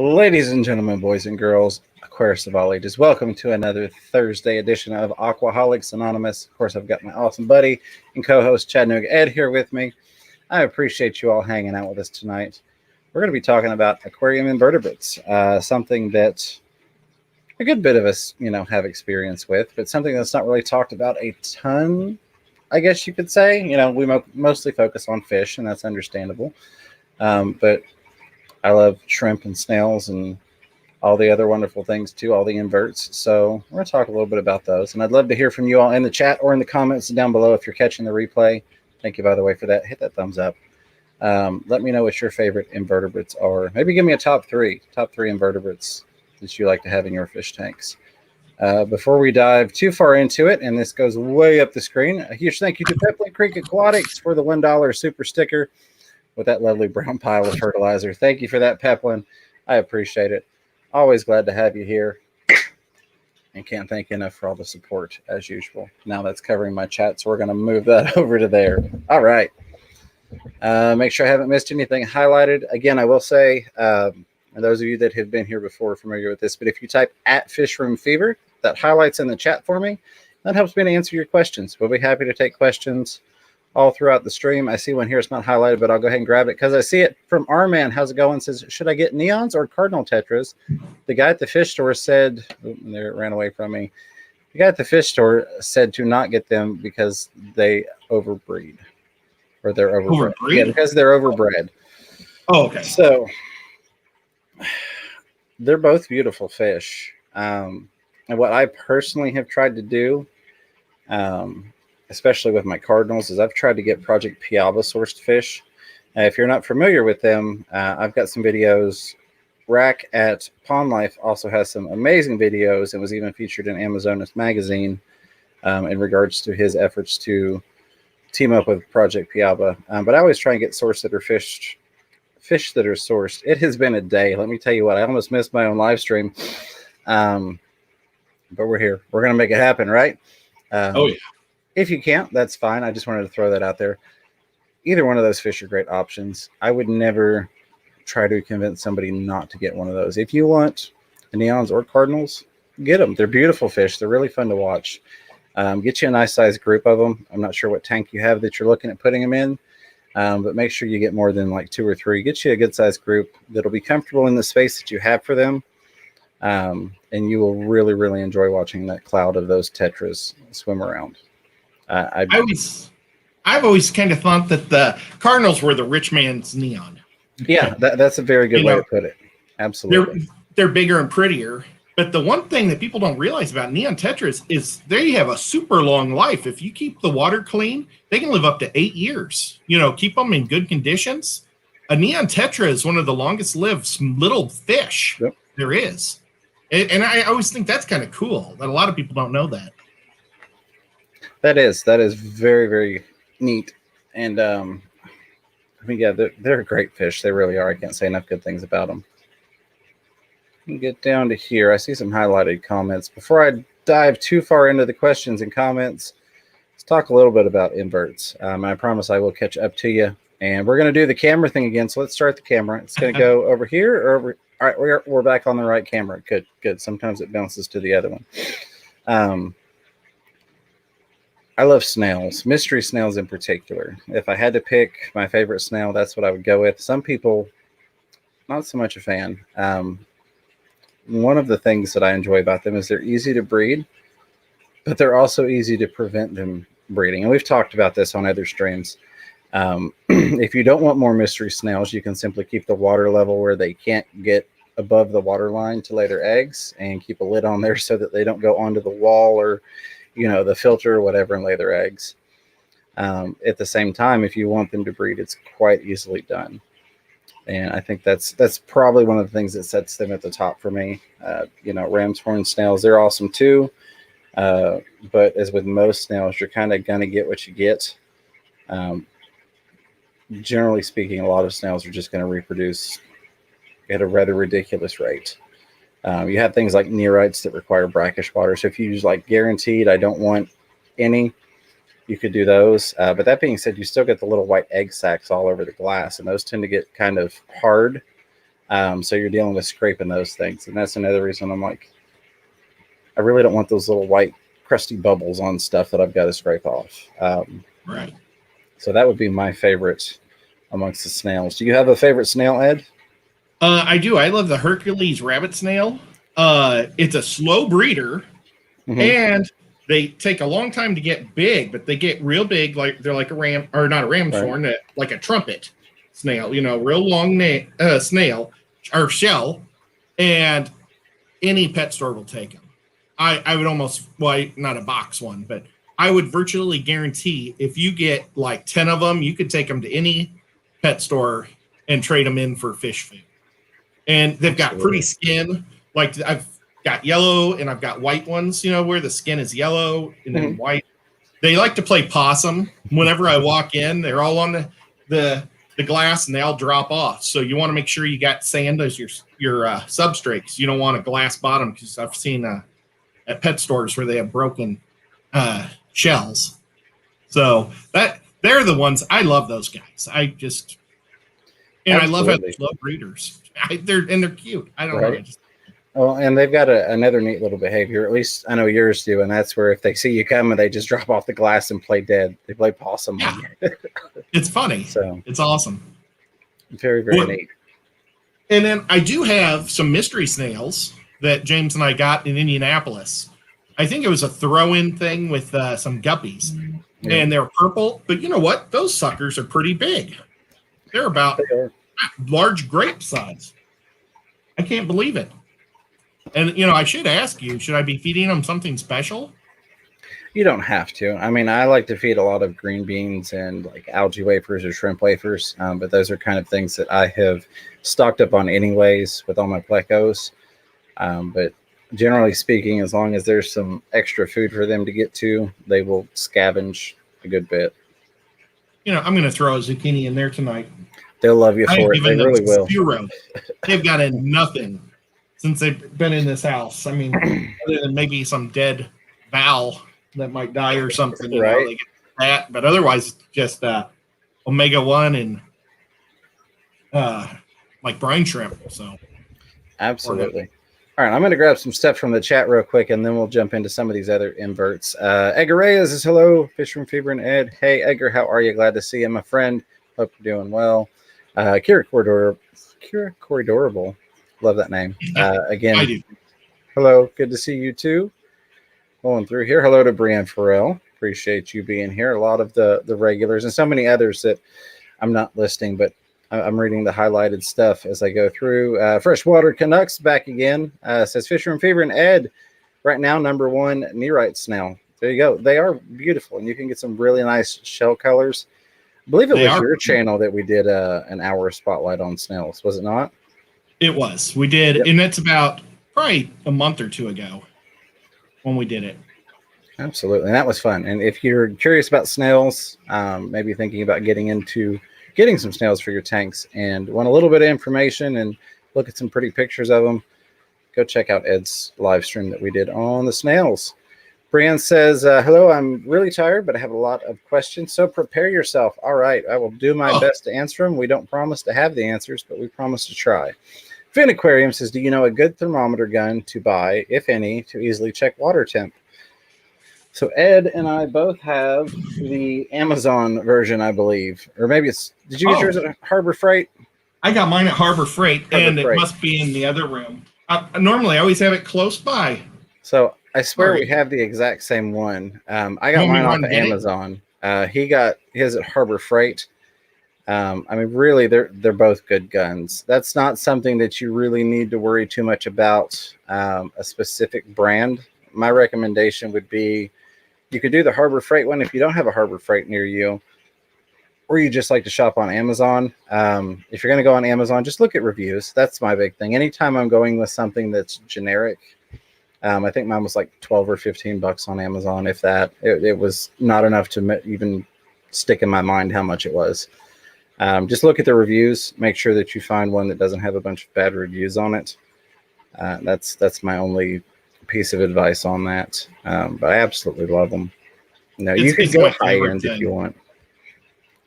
Ladies and gentlemen, boys and girls, Aquarius of all ages, welcome to another Thursday edition of Aquaholics Anonymous. Of course, I've got my awesome buddy and co-host Chattanooga Ed here with me. I appreciate you all hanging out with us tonight. We're going to be talking about aquarium invertebrates, something that a good bit of us, have experience with, but something that's not really talked about a ton, I guess you could say. We mostly focus on fish, and that's understandable. But I love shrimp and snails and all the other wonderful things too, all the inverts. So we're going to talk a little bit about those. And I'd love to hear from you all in the chat or in the comments down below if you're catching the replay. Thank you, by the way, for that. Hit that thumbs up. Let me know what your favorite invertebrates are. Maybe give me a top three invertebrates that you like to have in your fish tanks. Before we dive too far into it, and this goes way up the screen, a huge thank you to Peppermint Creek Aquatics for the $1 super sticker with that lovely brown pile of fertilizer. Thank you for that, Peplin. I appreciate it. Always glad to have you here. And can't thank you enough for all the support, as usual. Now that's covering my chat, so we're going to move that over to there. All right. Make sure I haven't missed anything highlighted. Again, I will say, and those of you that have been here before are familiar with this, but if you type @FishroomFever, that highlights in the chat for me. That helps me to answer your questions. We'll be happy to take questions all throughout the stream. I see one here. It's not highlighted, but I'll go ahead and grab it because I see it from our man. How's it going? Says, should I get neons or cardinal tetras? The guy at the fish store said, there it ran away from me. The guy at the fish store said to not get them because they overbreed, or they're overbred. Yeah, because they're overbred. Oh, okay. So they're both beautiful fish. And what I personally have tried to do, especially with my cardinals, is I've tried to get Project Piaba sourced fish. If you're not familiar with them, I've got some videos. Rack at Pond Life also has some amazing videos and was even featured in Amazonas magazine in regards to his efforts to team up with Project Piaba. But I always try and get fish that are sourced. It has been a day. Let me tell you what, I almost missed my own live stream. But we're here. We're going to make it happen, right? Oh, yeah. If you can't, that's fine. I just wanted to throw that out there. Either one of those fish are great options. I would never try to convince somebody not to get one of those. If you want neons or cardinals, get them. They're beautiful fish. They're really fun to watch. Get you a nice sized group of them. I'm not sure what tank you have that you're looking at putting them in, but make sure you get more than like 2 or 3. Get you a good sized group that'll be comfortable in the space that you have for them. And you will really, really enjoy watching that cloud of those tetras swim around. I've always kind of thought that the cardinals were the rich man's neon. Yeah, that's a very good way to put it. Absolutely. They're bigger and prettier. But the one thing that people don't realize about neon tetras is they have a super long life. If you keep the water clean, they can live up to 8 years. Keep them in good conditions. A neon tetra is one of the longest lived little fish there is. And I always think that's kind of cool that a lot of people don't know that. That is very, very neat. And they're great fish. They really are. I can't say enough good things about them. Get down to here. I see some highlighted comments. Before I dive too far into the questions and comments, let's talk a little bit about inverts. I promise I will catch up to you. And we're going to do the camera thing again. So let's start the camera. It's going to go over here or over. All right, we're back on the right camera. Good. Sometimes it bounces to the other one. I love snails, mystery snails in particular. If I had to pick my favorite snail, that's what I would go with. Some people, not so much a fan. One of the things that I enjoy about them is they're easy to breed, but they're also easy to prevent them breeding. And we've talked about this on other streams. If you don't want more mystery snails, you can simply keep the water level where they can't get above the water line to lay their eggs and keep a lid on there so that they don't go onto the wall or the filter or whatever and lay their eggs. At the same time, if you want them to breed, it's quite easily done. And I think that's probably one of the things that sets them at the top for me. Ram's horn snails, they're awesome too. But as with most snails, you're kind of going to get what you get. Generally speaking, a lot of snails are just going to reproduce at a rather ridiculous rate. You have things like neorites that require brackish water. So if you use like guaranteed, I don't want any, you could do those. But that being said, you still get the little white egg sacs all over the glass, and those tend to get kind of hard So you're dealing with scraping those things. And that's another reason I'm like, I really don't want those little white crusty bubbles on stuff that I've got to scrape off. Right. So that would be my favorite amongst the snails. Do you have a favorite snail, Ed? I do. I love the Hercules rabbit snail. It's a slow breeder, and they take a long time to get big, but they get real big. Like they're like a ram, or not a ram's horn, like a trumpet snail. You know, real long snail or shell, and any pet store will take them. I would almost, well, not a box one, but I would virtually guarantee if you get like 10 of them, you could take them to any pet store and trade them in for fish food. And they've got pretty skin. Like I've got yellow and I've got white ones, you know, where the skin is yellow and then white. They like to play possum. Whenever I walk in, they're all on the glass and they all drop off. So you want to make sure you got sand as your substrates. You don't want a glass bottom, because I've seen at pet stores where they have broken shells. So they're the ones. I love those guys. I love how they love breeders. They're cute. I don't know. Well, and they've got another neat little behavior. At least I know yours do, and that's where if they see you coming, they just drop off the glass and play dead. They play possum. Yeah. It's funny. So it's awesome. Very, very neat. And then I do have some mystery snails that James and I got in Indianapolis. I think it was a throw-in thing with some guppies, and they're purple. But you know what? Those suckers are pretty big. They're about large grape size. I can't believe it. And, you know, I should ask you, should I be feeding them something special? You don't have to. I mean, I like to feed a lot of green beans and like algae wafers or shrimp wafers, but those are kind of things that I have stocked up on anyways with all my plecos. But generally speaking, as long as there's some extra food for them to get to, they will scavenge a good bit. You know, I'm going to throw a zucchini in there tonight. They'll love you for it. They really will. Zero. They've got nothing since they've been in this house. I mean, other than maybe some dead fowl that might die or something, you know, they get that. But otherwise, just omega-1 and like brine shrimp. So absolutely. All right, I'm going to grab some stuff from the chat real quick, and then we'll jump into some of these other inverts. Edgar Reyes says, hello, Fish from Fever and Ed. Hey, Edgar, how are you? Glad to see you, my friend. Hope you're doing well. Kira Corridorable. Love that name. Again, I do. Hello, good to see you too. Going through here. Hello to Brianne Farrell. Appreciate you being here. A lot of the regulars and so many others that I'm not listing, but I'm reading the highlighted stuff as I go through. Freshwater Canucks back again. Says Fisher and Fever and Ed. Right now, #1 Nearite snail. There you go. They are beautiful, and you can get some really nice shell colors. I believe it was your channel that we did an hour spotlight on snails, was it not? It was. We did, and that's about probably a month or two ago when we did it. Absolutely, and that was fun. And if you're curious about snails, maybe thinking about getting some snails for your tanks and want a little bit of information and look at some pretty pictures of them, go check out Ed's live stream that we did on the snails. Brian says, hello, I'm really tired, but I have a lot of questions, so prepare yourself. All right, I will do my best to answer them. We don't promise to have the answers, but we promise to try. Finn Aquarium says, do you know a good thermometer gun to buy, if any, to easily check water temp? So Ed and I both have the Amazon version, I believe. Or maybe it's, did you get yours at Harbor Freight? I got mine at Harbor Freight, it must be in the other room. Normally, I always have it close by. So I swear we have the exact same one. I got mine off of Amazon. He got his at Harbor Freight. I mean, really, they're both good guns. That's not something that you really need to worry too much about, a specific brand. My recommendation would be you could do the Harbor Freight one if you don't have a Harbor Freight near you, or you just like to shop on Amazon. If you're going to go on Amazon, just look at reviews. That's my big thing. Anytime I'm going with something that's generic, I think mine was like $12 or $15 on Amazon. If that, it was not enough to even stick in my mind how much it was. Just look at the reviews. Make sure that you find one that doesn't have a bunch of bad reviews on it. That's my only piece of advice on that. But I absolutely love them. You can go high end if you want.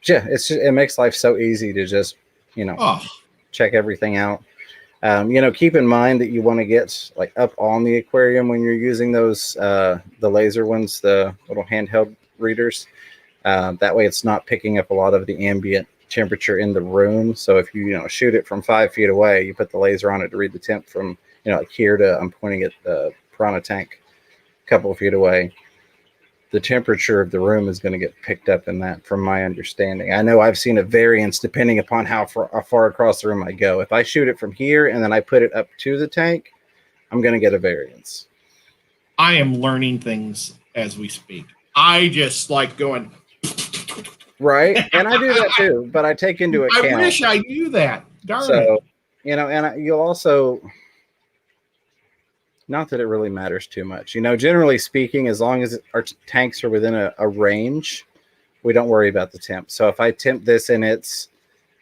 Yeah, it makes life so easy to just check everything out. Keep in mind that you want to get like up on the aquarium when you're using those, the laser ones, the little handheld readers. That way it's not picking up a lot of the ambient temperature in the room. So if you shoot it from 5 feet away, you put the laser on it to read the temp from, like here to, I'm pointing at the piranha tank a couple of feet away. The temperature of the room is going to get picked up in that, from my understanding. I know I've seen a variance depending upon how far across the room I go. If I shoot it from here and then I put it up to the tank, I'm going to get a variance. I am learning things as we speak. I just like going. Right. And I do that too, but I take into account. I wish I knew that. Darn so, it. You'll also, not that it really matters too much. Generally speaking, as long as our tanks are within a range, we don't worry about the temp. So if I temp this and it's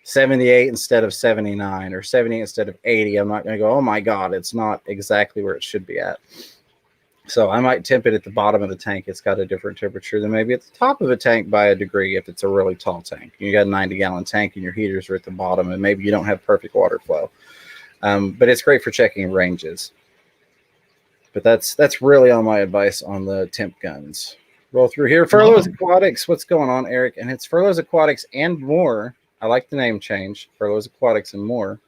78 instead of 79 or 70 instead of 80, I'm not going to go, oh my God, it's not exactly where it should be at. So I might temp it at the bottom of the tank. It's got a different temperature than maybe at the top of a tank by a degree if it's a really tall tank. You got a 90-gallon tank and your heaters are at the bottom and maybe you don't have perfect water flow. But it's great for checking ranges. But that's really all my advice on the temp guns. Roll through here. Furloughs Aquatics. What's going on, Eric? And it's Furloughs Aquatics and more. I like the name change. Furloughs Aquatics and more.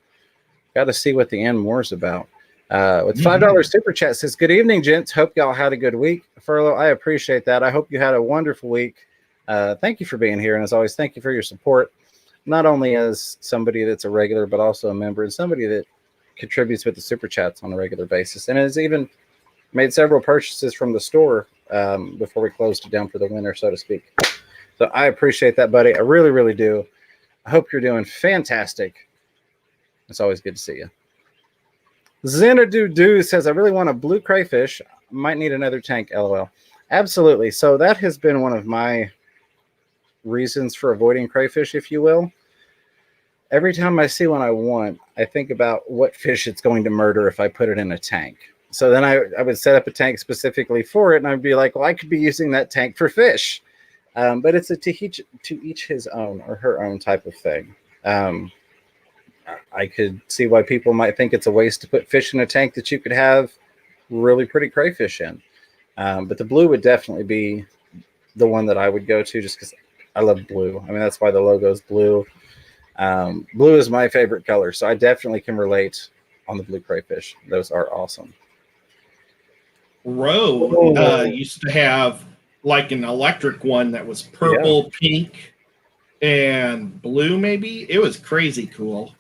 Got to see what the and more is about. With $5 super chat says, good evening, gents. Hope y'all had a good week. Furlough, I appreciate that. I hope you had a wonderful week. Thank you for being here. And as always, thank you for your support. Not only as somebody that's a regular, but also a member and somebody that contributes with the super chats on a regular basis. And has even made several purchases from the store before we closed it down for the winter, so to speak. So I appreciate that, buddy. I really, really do. I hope you're doing fantastic. It's always good to see you. Xanadu says, I really want a blue crayfish. Might need another tank, LOL. Absolutely. So that has been one of my reasons for avoiding crayfish, if you will. Every time I see one I want, I think about what fish it's going to murder if I put it in a tank. So then I would set up a tank specifically for it, and I'd be like, well, I could be using that tank for fish. But it's to each his own or her own type of thing. I could see why people might think it's a waste to put fish in a tank that you could have really pretty crayfish in. But the blue would definitely be the one that I would go to just because I love blue. I mean, that's why the logo is blue. Blue is my favorite color, so I definitely can relate on the blue crayfish. Those are awesome. Roe used to have like an electric one that was purple, pink, and blue, maybe. It was crazy cool.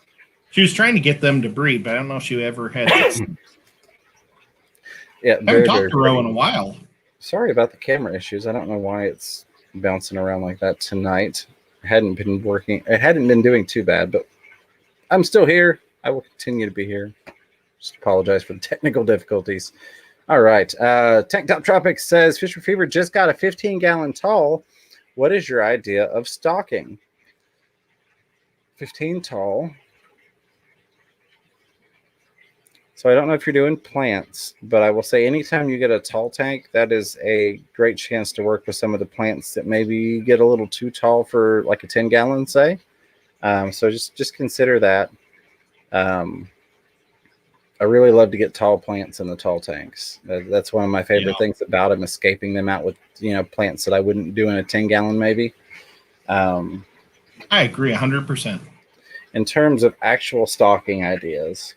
She was trying to get them to breed, but I don't know if she ever had. Yeah, I haven't talked to Roe in a while. Sorry about the camera issues. I don't know why it's bouncing around like that tonight. It hadn't been working. It hadn't been doing too bad, but I'm still here. I will continue to be here. Just apologize for the technical difficulties. All right. Tank Top Tropics says, Fisher Fever just got a 15-gallon tall. What is your idea of stocking? 15 tall. So I don't know if you're doing plants, but I will say anytime you get a tall tank, that is a great chance to work with some of the plants that maybe get a little too tall for like a 10-gallon, say. So just consider that. I really love to get tall plants in the tall tanks. That's one of my favorite things about them, escaping them out with, plants that I wouldn't do in a 10-gallon maybe. I agree 100%. In terms of actual stocking ideas,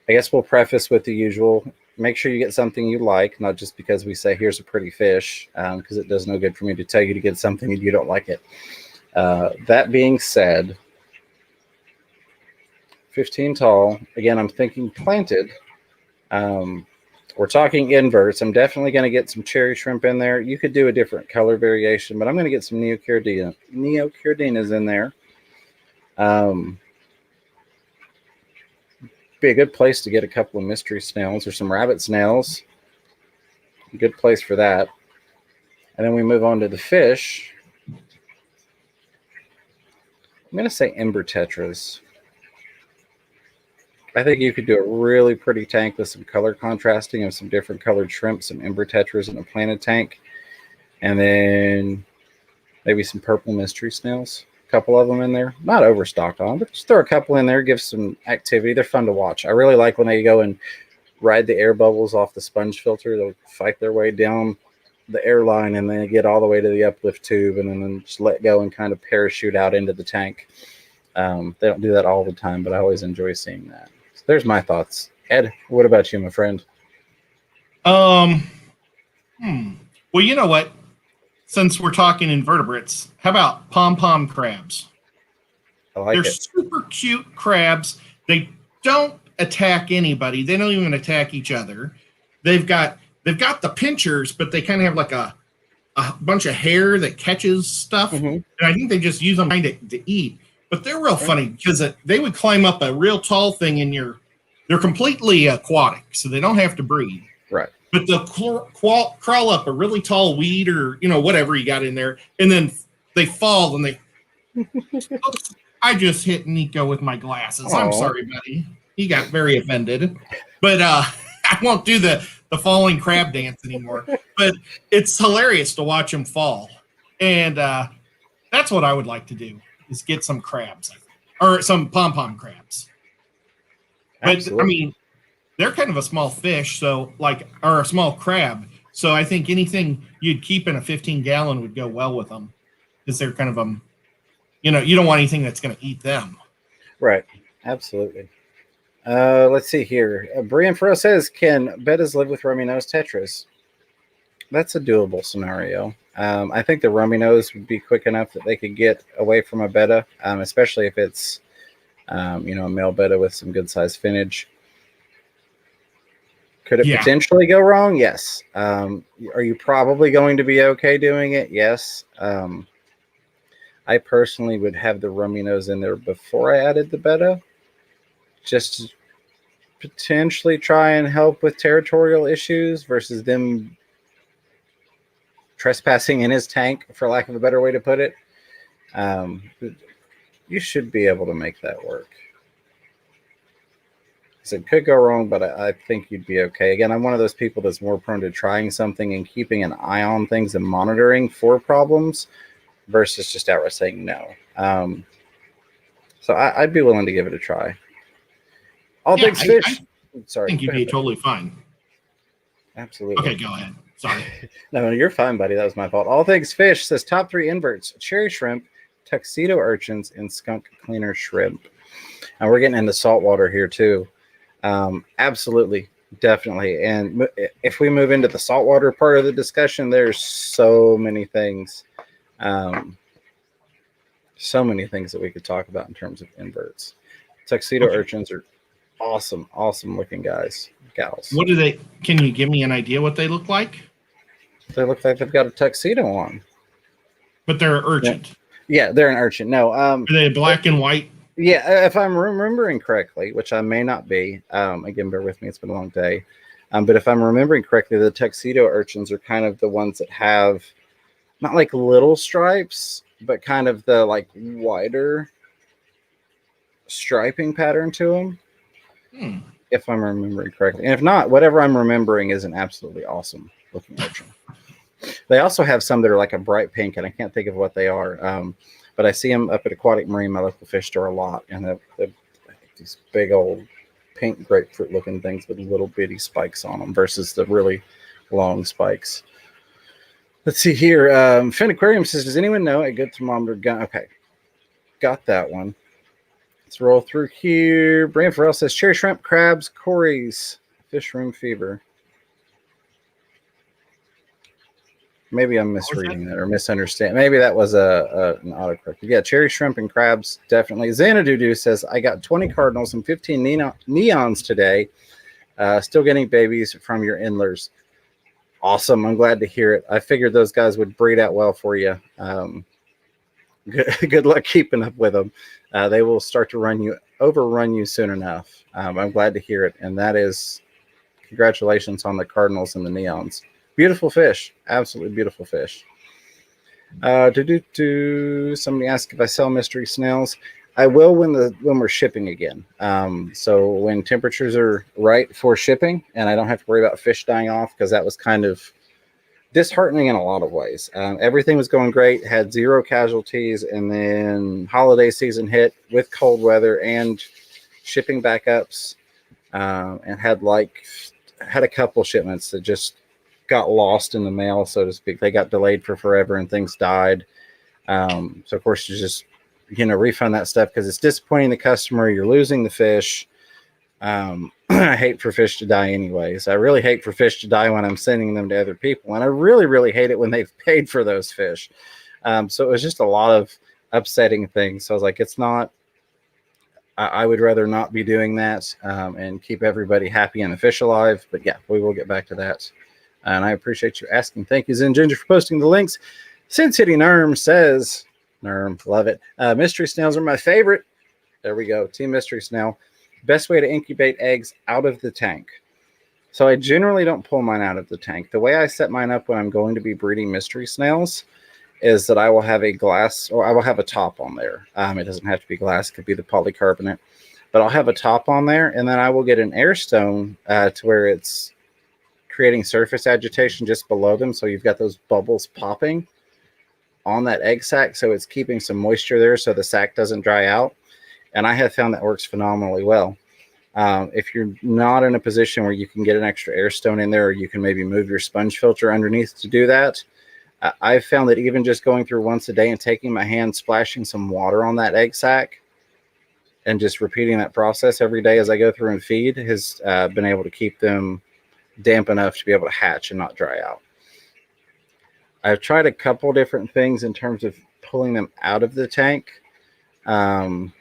I guess we'll preface with the usual. Make sure you get something you like, not just because we say, here's a pretty fish, because it does no good for me to tell you to get something and you don't like it. That being said, 15 tall. Again, I'm thinking planted. We're talking inverts. I'm definitely going to get some cherry shrimp in there. You could do a different color variation, but I'm going to get some neocordinas in there. Be a good place to get a couple of mystery snails or some rabbit snails. A good place for that. And then we move on to the fish. I'm going to say ember tetras. I think you could do a really pretty tank with some color contrasting of some different colored shrimp, some ember tetras in a planted tank, and then maybe some purple mystery snails. couple of them in there. Not overstocked on, but just throw a couple in there, give some activity. They're fun to watch. I really like when they go and ride the air bubbles off the sponge filter. They'll fight their way down the airline and then get all the way to the uplift tube and then just let go and kind of parachute out into the tank. They don't do that all the time, but I always enjoy seeing that. So there's my thoughts. Ed, what about you, my friend? Well, you know what? Since we're talking invertebrates, how about pom-pom crabs? I like They're it. super cute crabs. They don't attack anybody. They don't even attack each other. They've got the pinchers, but they kind of have like a bunch of hair that catches stuff. Mm-hmm. And I think they just use them kind of to eat. But they're real funny because they would climb up a real tall thing in your. They're completely aquatic, so they don't have to breathe. Right. But they'll crawl up a really tall weed or whatever you got in there, and then they fall and they. Oops, I just hit Nico with my glasses. Aww. I'm sorry, buddy. He got very offended. But I won't do the falling crab dance anymore. But it's hilarious to watch him fall, and that's what I would like to do is get some crabs or some pom-pom crabs. Absolutely. But I mean, they're kind of a small fish, or a small crab. So I think anything you'd keep in a 15-gallon would go well with them, because they're kind of you don't want anything that's going to eat them. Right. Absolutely. Let's see here. Brian Furrow says, "Can bettas live with rummy nose tetras?" That's a doable scenario. I think the rummy nose would be quick enough that they could get away from a betta, especially if it's a male betta with some good sized finnage. Could it potentially go wrong? Yes. Are you probably going to be okay doing it? Yes. I personally would have the rummy nose in there before I added the betta, just to potentially try and help with territorial issues versus them trespassing in his tank, for lack of a better way to put it. You should be able to make that work. So it could go wrong, but I think you'd be okay. Again, I'm one of those people that's more prone to trying something and keeping an eye on things and monitoring for problems versus just outright saying no. So I'd be willing to give it a try. All things fish. Sorry. I think you'd be totally fine. Absolutely. Okay, go ahead. Sorry. No, you're fine, buddy. That was my fault. All Things Fish says top 3 inverts: cherry shrimp, tuxedo urchins, and skunk cleaner shrimp. And we're getting into saltwater here too. Absolutely, definitely. And if we move into the saltwater part of the discussion, there's so many things. So many things that we could talk about in terms of inverts. Tuxedo urchins are awesome looking gals. What do they? Can you give me an idea what they look like? They look like they've got a tuxedo on. But they're urchin. Yeah, they're an urchin. No, are they black and white? Yeah, if I'm remembering correctly, which I may not be. Again, bear with me; it's been a long day. But if I'm remembering correctly, the tuxedo urchins are kind of the ones that have not like little stripes, but kind of the like wider striping pattern to them. If I'm remembering correctly, and if not, whatever I'm remembering is an absolutely awesome looking urchin. They also have some that are like a bright pink, and I can't think of what they are. But I see them up at Aquatic Marine, my local fish store, a lot, and they're these big old pink grapefruit looking things with little bitty spikes on them versus the really long spikes. Let's see here. Finn Aquarium says, "Does anyone know a good thermometer gun?" Okay, got that one. Let's roll through here. Brian Farrell says, "Cherry shrimp, crabs, Corey's fish room fever." Maybe I'm misreading that or misunderstanding. Maybe that was an autocorrect. Yeah, cherry shrimp and crabs, definitely. Xanadudu says, "I got 20 cardinals and 15 neons today. Still getting babies from your inlers." Awesome. I'm glad to hear it. I figured those guys would breed out well for you. Good luck keeping up with them. They will start to overrun you soon enough. I'm glad to hear it. And that is congratulations on the cardinals and the neons. Beautiful fish. Absolutely beautiful fish. Somebody asked if I sell mystery snails. I will when we're shipping again. So when temperatures are right for shipping and I don't have to worry about fish dying off, because that was kind of disheartening in a lot of ways. Everything was going great, had 0 casualties, and then holiday season hit with cold weather and shipping backups, and had a couple shipments that just got lost in the mail, so to speak. They got delayed for forever and things died. So of course you just refund that stuff because it's disappointing the customer. You're losing the fish. I hate for fish to die anyways. I really hate for fish to die when I'm sending them to other people, and I really, really hate it when they've paid for those fish. So it was just a lot of upsetting things. So I was like, it's not. I would rather not be doing that, and keep everybody happy and the fish alive. But yeah, we will get back to that. And I appreciate you asking. Thank you, Zen Ginger, for posting the links. Sin City Nerm says, Nerm, love it. Mystery snails are my favorite. There we go. Team Mystery Snail. Best way to incubate eggs out of the tank. So I generally don't pull mine out of the tank. The way I set mine up when I'm going to be breeding mystery snails is that I will have a glass, or I will have a top on there. It doesn't have to be glass. It could be the polycarbonate. But I'll have a top on there, and then I will get an air stone to where it's creating surface agitation just below them. So you've got those bubbles popping on that egg sac. So it's keeping some moisture there so the sac doesn't dry out. And I have found that works phenomenally well. If you're not in a position where you can get an extra air stone in there, or you can maybe move your sponge filter underneath to do that, I've found that even just going through once a day and taking my hand, splashing some water on that egg sac, and just repeating that process every day as I go through and feed has been able to keep them damp enough to be able to hatch and not dry out. I've tried a couple different things in terms of pulling them out of the tank. I've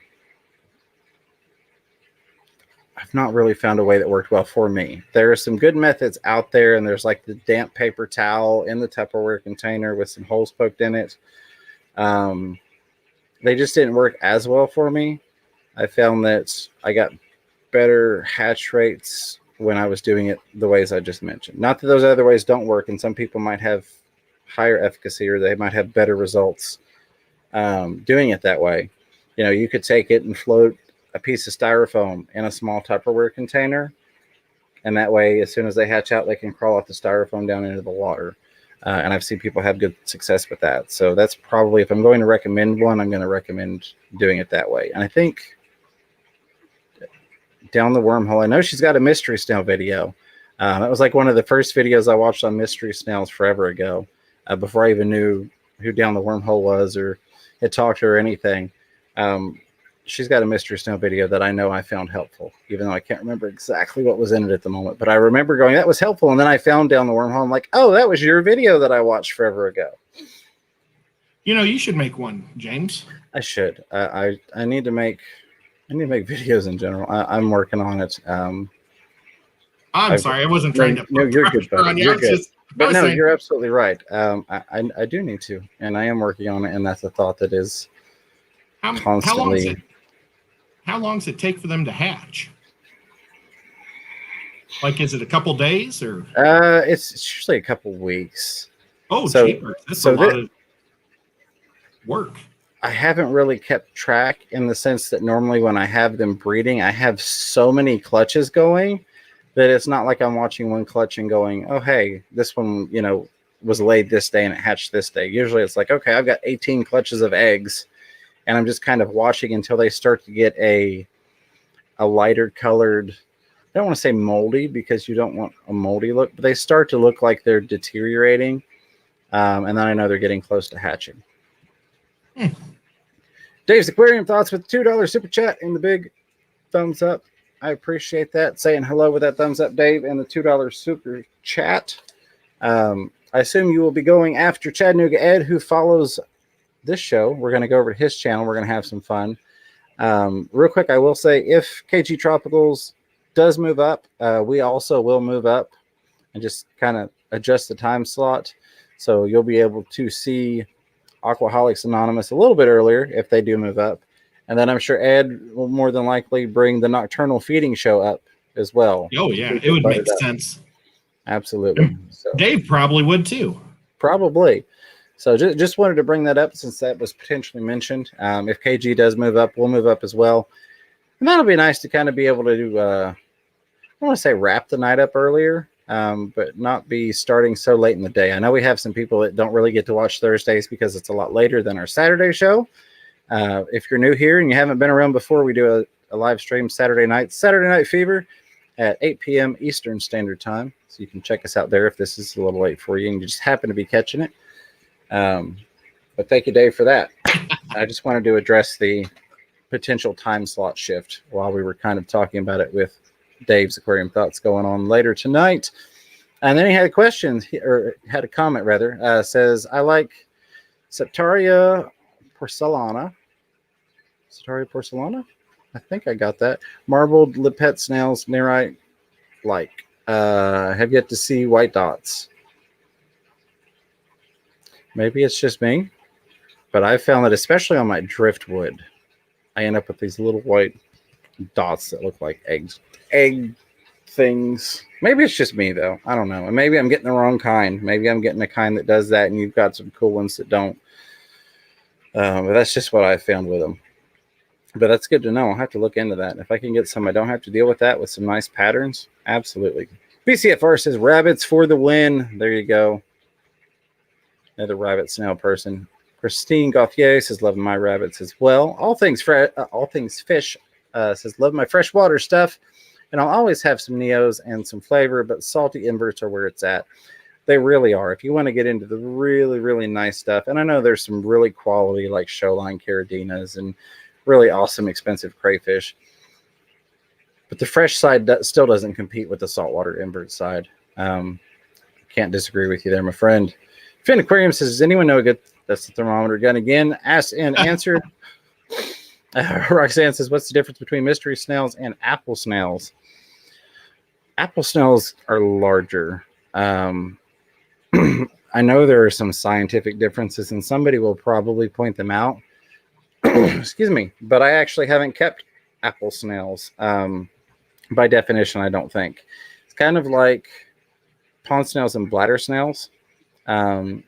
not really found a way that worked well for me. There are some good methods out there, and there's like the damp paper towel in the Tupperware container with some holes poked in it. They just didn't work as well for me. I found that I got better hatch rates when I was doing it the ways I just mentioned. Not that those other ways don't work, and some people might have higher efficacy, or they might have better results doing it that way. You could take it and float a piece of styrofoam in a small Tupperware container, and that way, as soon as they hatch out, they can crawl off the styrofoam down into the water. And I've seen people have good success with that. So that's probably, if I'm going to recommend one, I'm going to recommend doing it that way. And I think down the wormhole, I know she's got a mystery snail video. That was like one of the first videos I watched on mystery snails forever ago, before I even knew who Down the Wormhole was or had talked to her or anything. She's got a mystery snail video that I know I found helpful, even though I can't remember exactly what was in it at the moment. But I remember going, that was helpful. And then I found Down the Wormhole. I'm like, oh, that was your video that I watched forever ago. You should make one, James. I should. I need to make videos in general. I'm working on it. I'm sorry, I wasn't trying to. No, you're good, buddy. You're good. But no, saying, you're absolutely right. I do need to, and I am working on it. And that's a thought that is constantly. How long does it take for them to hatch? Like, is it a couple days or? It's usually a couple weeks. Oh, so, cheaper. That's a lot of work. I haven't really kept track in the sense that normally when I have them breeding, I have so many clutches going that it's not like I'm watching one clutch and going, oh, hey, this one, was laid this day and it hatched this day. Usually it's like, okay, I've got 18 clutches of eggs, and I'm just kind of watching until they start to get a lighter colored, I don't want to say moldy because you don't want a moldy look, but they start to look like they're deteriorating. And then I know they're getting close to hatching. Dave's Aquarium Thoughts with $2 super chat and the big thumbs up. I appreciate that. Saying hello with that thumbs up, Dave, and the $2 super chat. I assume you will be going after Chattanooga Ed, who follows this show. We're going to go over to his channel. We're going to have some fun. Real quick, I will say, if KG Tropicals does move up, we also will move up and just kind of adjust the time slot. So you'll be able to see Aquaholics Anonymous a little bit earlier if they do move up. And then I'm sure Ed will more than likely bring the nocturnal feeding show up as well. Oh, yeah. It would make sense. Absolutely. So, Dave probably would too. Probably. So just wanted to bring that up since that was potentially mentioned. If KG does move up, we'll move up as well. And that'll be nice to kind of be able to do, I don't want to say wrap the night up earlier, but not be starting so late in the day. I know we have some people that don't really get to watch Thursdays because it's a lot later than our Saturday show. If you're new here and you haven't been around before, we do a live stream Saturday Night Fever at 8 p.m. Eastern Standard Time. So you can check us out there if this is a little late for you and you just happen to be catching it. But thank you, Dave, for that. I just wanted to address the potential time slot shift while we were kind of talking about it with Dave's Aquarium Thoughts going on later tonight. And then he had a question, or had a comment rather, says, I like Septaria porcellana. Septaria porcellana? I think I got that. Marbled lippet snails, nerite like. Have yet to see white dots. Maybe it's just me, but I found that especially on my driftwood, I end up with these little white dots that look like egg things. Maybe it's just me though. I don't know. And maybe I'm getting the wrong kind. Maybe I'm getting a kind that does that and you've got some cool ones that don't. But that's just what I found with them. But that's good to know. I'll have to look into that. If I can get some, I don't have to deal with that with some nice patterns. Absolutely. BCFR says rabbits for the win. There you go. Another rabbit snail person. Christine Gauthier says loving my rabbits as well. All things fish says love my freshwater stuff. And I'll always have some neos and some flavor, but salty inverts are where it's at. They really are. If you want to get into the really, really nice stuff, and I know there's some really quality like showline caradinas and really awesome expensive crayfish, but the fresh side still doesn't compete with the saltwater invert side. Can't disagree with you there, my friend. Finn Aquarium says, does anyone know a good, that's the thermometer gun again, asked and answered. Roxanne says, what's the difference between mystery snails and apple snails? Apple snails are larger. I know there are some scientific differences and somebody will probably point them out. Excuse me, but I actually haven't kept apple snails. By definition, I don't think. It's kind of like pond snails and bladder snails.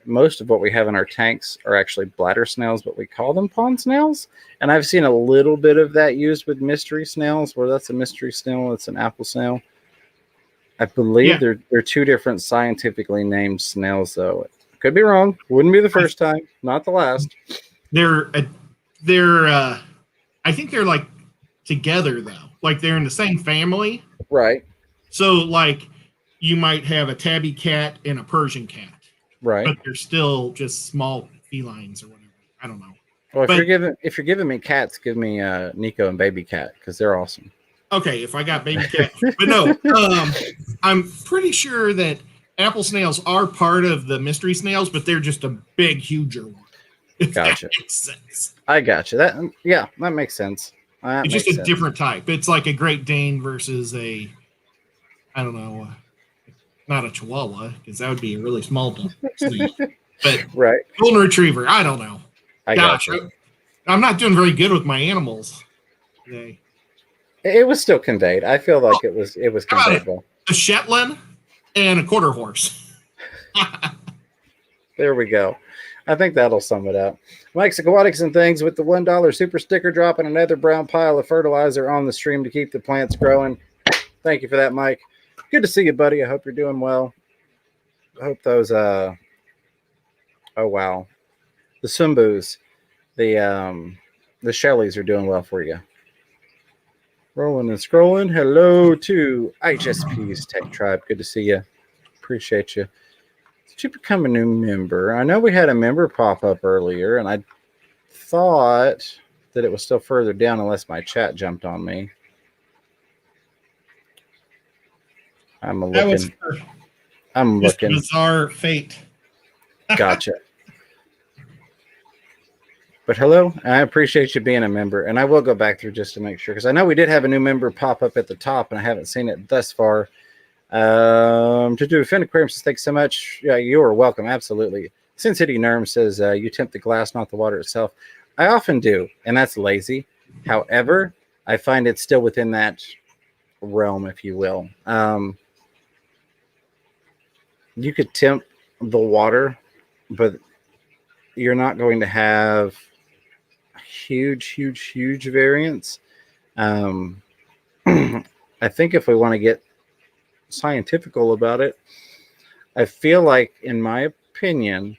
Most of what we have in our tanks are actually bladder snails, but we call them pond snails. And I've seen a little bit of that used with mystery snails, where that's a mystery snail, it's an apple snail. I believe they're two different scientifically named snails, though. Could be wrong. Wouldn't be the first time, not the last. I think they're like together though. Like they're in the same family. Right. So like you might have a tabby cat and a Persian cat. Right. But they're still just small felines or whatever. I don't know. Well, if you're giving me cats, give me Nico and Baby Cat because they're awesome. Okay, if I got Baby Cat. But no, I'm pretty sure that apple snails are part of the mystery snails, but they're just a big, huger one. Gotcha. That makes sense. I gotcha. That makes sense. It's just a different type. It's like a Great Dane versus a, I don't know, not a Chihuahua, because that would be a really small dog. But right. Golden Retriever, I don't know. Gotcha. I'm not doing very good with my animals today. It was still conveyed. I feel like it was conveyed well. A Shetland and a quarter horse. There we go. I think that'll sum it up. Mike's Aquatics and Things with the $1 super sticker drop and another brown pile of fertilizer on the stream to keep the plants growing. Thank you for that, Mike. Good to see you, buddy. I hope you're doing well. I hope those oh wow. The Sumbus, the Shelleys are doing well for you. Rolling and scrolling. Hello to HSP's Tech Tribe. Good to see you. Appreciate you. Did you become a new member? I know we had a member pop up earlier, and I thought that it was still further down unless my chat jumped on me. I'm looking. Bizarre fate. Gotcha. But hello, I appreciate you being a member, and I will go back through just to make sure, because I know we did have a new member pop up at the top, and I haven't seen it thus far. To do Finn Aquarium says, thanks so much. Yeah, you are welcome. Absolutely. Sin City Nerm says, you tempt the glass, not the water itself. I often do, and that's lazy. However, I find it's still within that realm, if you will. You could tempt the water, but you're not going to have huge variance. I think if we want to get scientifical about it. I feel like, in my opinion,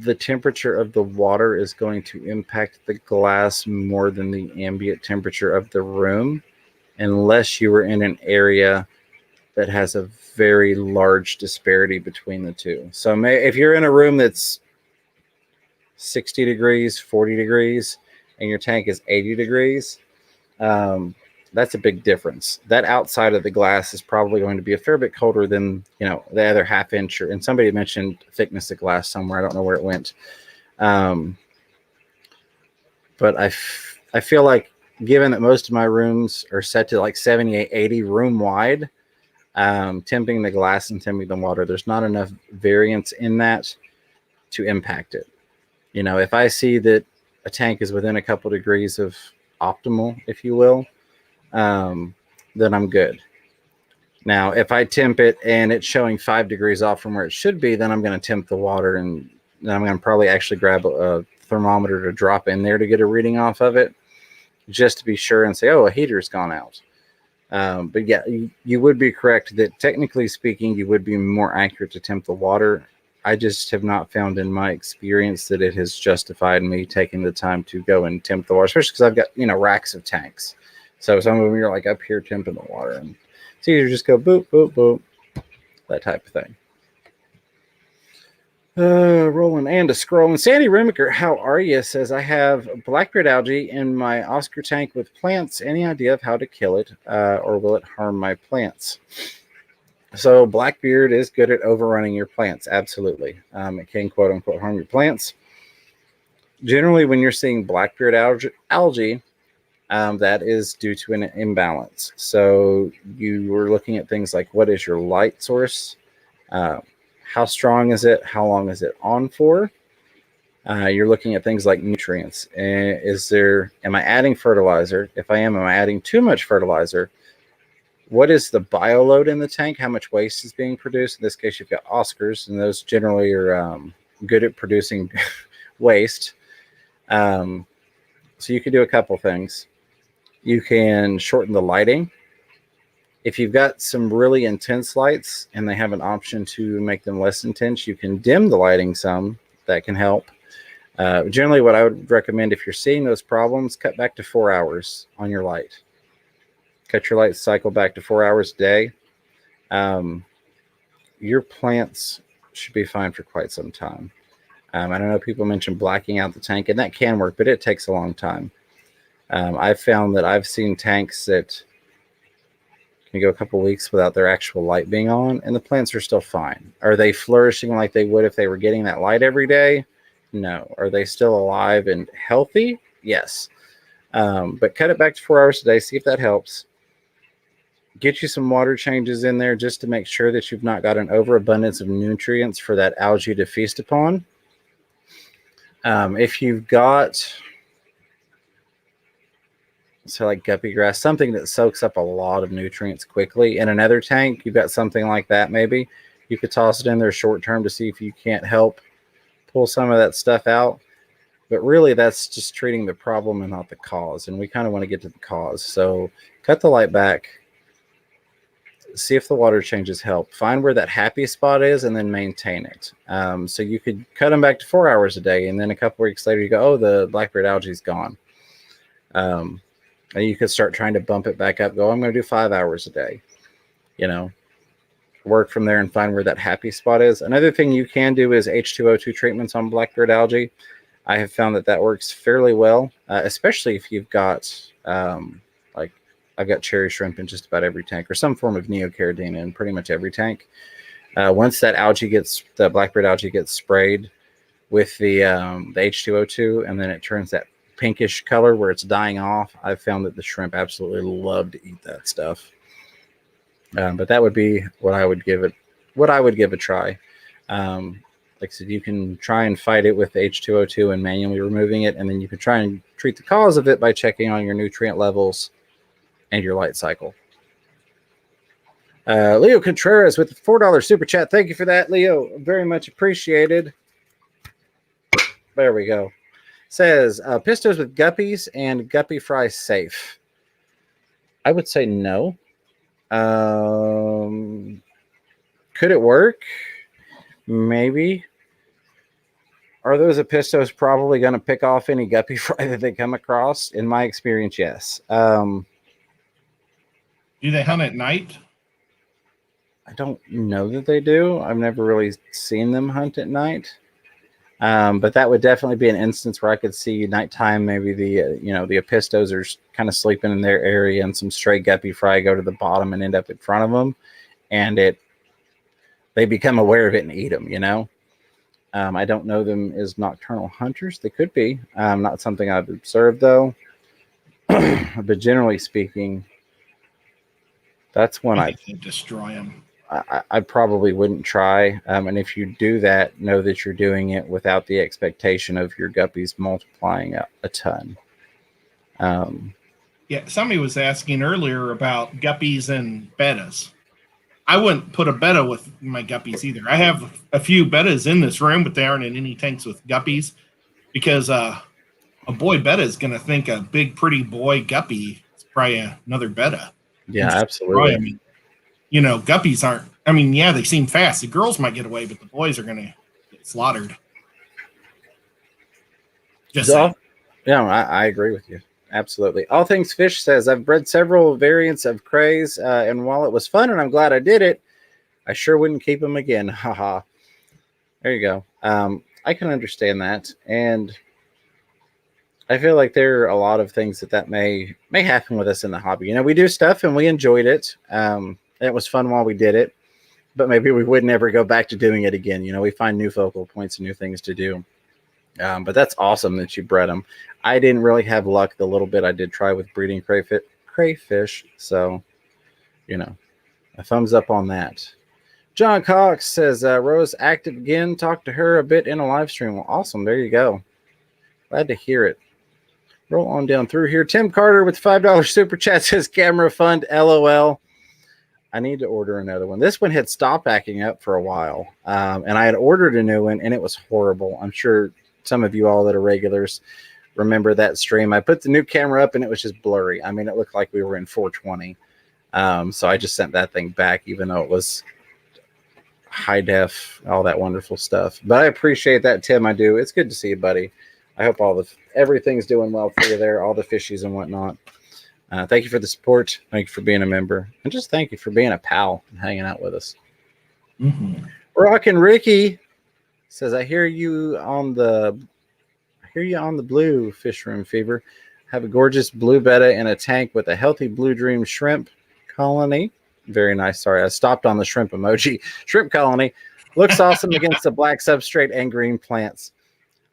the temperature of the water is going to impact the glass more than the ambient temperature of the room, unless you were in an area that has a very large disparity between the two. So if you're in a room that's 60 degrees, 40 degrees, and your tank is 80 degrees, that's a big difference. That outside of the glass is probably going to be a fair bit colder than, the other half inch. And somebody mentioned thickness of glass somewhere. I don't know where it went. But I feel like, given that most of my rooms are set to like 78, 80 room wide, temping the glass and temping the water, there's not enough variance in that to impact it. If I see that a tank is within a couple degrees of optimal, if you will, then I'm good. Now, if I temp it and it's showing 5 degrees off from where it should be, then I'm going to temp the water, and then I'm going to probably actually grab a thermometer to drop in there to get a reading off of it, just to be sure and say, oh, a heater's gone out. But yeah, you would be correct that, technically speaking, you would be more accurate to temp the water. I just have not found in my experience that it has justified me taking the time to go and temp the water, especially because I've got, racks of tanks. So some of them you're like up here temping the water, and it's easier to just go boop, boop, boop, that type of thing. Rolling and a scrolling. Sandy Remiker, how are you? Says, I have blackbeard algae in my Oscar tank with plants. Any idea of how to kill it, or will it harm my plants? So blackbeard is good at overrunning your plants. Absolutely. It can, quote unquote, harm your plants. Generally, when you're seeing blackbeard algae, that is due to an imbalance. So you were looking at things like, what is your light source? How strong is it? How long is it on for? You're looking at things like nutrients. Am I adding fertilizer? If I am I adding too much fertilizer? What is the bioload in the tank? How much waste is being produced? In this case, you've got Oscars, and those generally are good at producing waste. So you can do a couple things. You can shorten the lighting. If you've got some really intense lights and they have an option to make them less intense, you can dim the lighting some. That can help. Generally, what I would recommend, if you're seeing those problems, cut back to 4 hours on your light. Cut your light cycle back to 4 hours a day. Your plants should be fine for quite some time. I don't know, people mention blacking out the tank, and that can work, but it takes a long time. I've found that I've seen tanks that can go a couple weeks without their actual light being on, and the plants are still fine. Are they flourishing like they would if they were getting that light every day? No. Are they still alive and healthy? Yes. But cut it back to 4 hours a day. See if that helps. Get you some water changes in there just to make sure that you've not got an overabundance of nutrients for that algae to feast upon. If you've got, like guppy grass, something that soaks up a lot of nutrients quickly, in another tank, you've got something like that, maybe you could toss it in there short term to see if you can't help pull some of that stuff out. But really, that's just treating the problem and not the cause. And we kind of want to get to the cause. So cut the light back. See if the water changes help. Find where that happy spot is and then maintain it. So you could cut them back to 4 hours a day. And then a couple weeks later, you go, oh, the blackbeard algae is gone. And you could start trying to bump it back up. Go, I'm going to do 5 hours a day. Work from there and find where that happy spot is. Another thing you can do is H2O2 treatments on blackbeard algae. I have found that works fairly well, especially if you've got, I've got cherry shrimp in just about every tank, or some form of neocaridina in pretty much every tank. Once that the blackbeard algae gets sprayed with the H2O2, and then it turns that pinkish color where it's dying off, I've found that the shrimp absolutely love to eat that stuff. But that would be what I would give a try. Like I said, you can try and fight it with H2O2 and manually removing it, and then you can try and treat the cause of it by checking on your nutrient levels and your light cycle. Leo Contreras with the $4 super chat. Thank you for that, Leo. Very much appreciated. There we go. Says, pistos with guppies and guppy fry safe. I would say no. Could it work? Maybe. Are those apistos probably going to pick off any guppy fry that they come across? In my experience, yes. Do they hunt at night? I don't know that they do. I've never really seen them hunt at night. But that would definitely be an instance where I could see nighttime, maybe the the apistos are kind of sleeping in their area and some stray guppy fry go to the bottom and end up in front of them, and they become aware of it and eat them, I don't know them as nocturnal hunters. They could be. Not something I've observed, though. But generally speaking, that's when I destroy them. I probably wouldn't try. And if you do that, know that you're doing it without the expectation of your guppies multiplying a ton. Yeah, somebody was asking earlier about guppies and bettas. I wouldn't put a betta with my guppies either. I have a few bettas in this room, but they aren't in any tanks with guppies because a boy betta is going to think a big, pretty boy guppy is probably another betta. Yeah, absolutely. I mean, guppies aren't. I mean, yeah, they seem fast. The girls might get away, but the boys are going to get slaughtered. Yeah, I agree with you. Absolutely. All Things Fish says, I've bred several variants of crays, and while it was fun and I'm glad I did it, I sure wouldn't keep them again. Haha. There you go. I can understand that. And I feel like there are a lot of things that may happen with us in the hobby. We do stuff and we enjoyed it. And it was fun while we did it, but maybe we would never go back to doing it again. We find new focal points and new things to do. But that's awesome that you bred them. I didn't really have luck the little bit I did try with breeding crayfish. So, a thumbs up on that. John Cox says, Rose active again. Talk to her a bit in a live stream. Well, awesome. There you go. Glad to hear it. Roll on down through here. Tim Carter with $5 super chat says, camera fund, LOL. I need to order another one. This one had stopped acting up for a while. And I had ordered a new one and it was horrible. I'm sure some of you all that are regulars remember that stream. I put the new camera up and it was just blurry. I mean, it looked like we were in 420. So I just sent that thing back, even though it was high def, all that wonderful stuff. But I appreciate that, Tim. I do. It's good to see you, buddy. I hope everything's doing well for you there, all the fishies and whatnot. Thank you for the support. Thank you for being a member. And just thank you for being a pal and hanging out with us. Mm-hmm. Rockin' Ricky says, I hear you on the blue fish room fever. Have a gorgeous blue betta in a tank with a healthy blue dream shrimp colony. Very nice. Sorry, I stopped on the shrimp emoji. Shrimp colony looks awesome against the black substrate and green plants.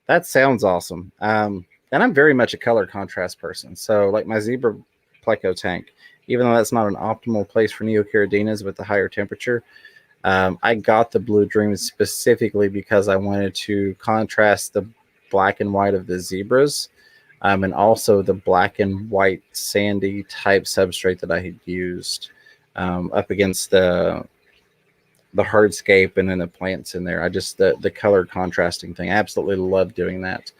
That sounds awesome. And I'm very much a color contrast person. So like my zebra pleco tank, even though that's not an optimal place for neocharidinas with the higher temperature, I got the blue dreams specifically because I wanted to contrast the black and white of the zebras, and also the black and white sandy type substrate that I had used up against the hardscape and then the plants in there. I just the color contrasting thing. I absolutely love doing that.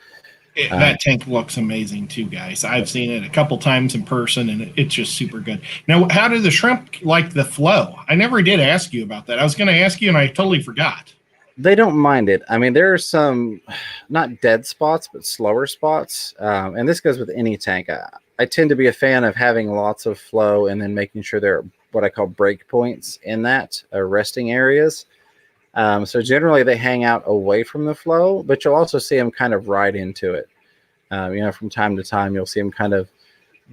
That tank looks amazing too, guys. I've seen it a couple times in person, and it's just super good. Now, how do the shrimp like the flow? I never did ask you about that. I was going to ask you, and I totally forgot. They don't mind it. I mean, there are some not dead spots, but slower spots. And this goes with any tank. I tend to be a fan of having lots of flow and then making sure there are what I call break points in that, resting areas. So generally they hang out away from the flow, but you'll also see them kind of ride into it. From time to time, you'll see them kind of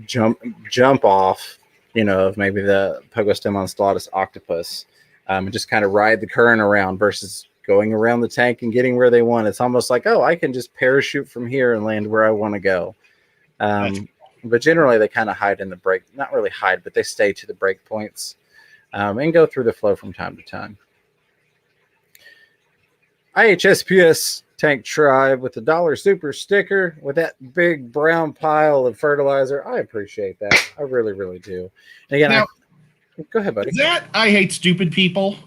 jump off, of maybe the Pogostem onstellatus octopus, and just kind of ride the current around versus going around the tank and getting where they want. It's almost like, oh, I can just parachute from here and land where I want to go. But generally they kind of hide in the break, not really hide, but they stay to the break points and go through the flow from time to time. IHSPS Tank Tribe with the $1 super sticker with that big brown pile of fertilizer. I appreciate that. I really, really do. And again, now, go ahead, buddy. Is that I hate stupid people?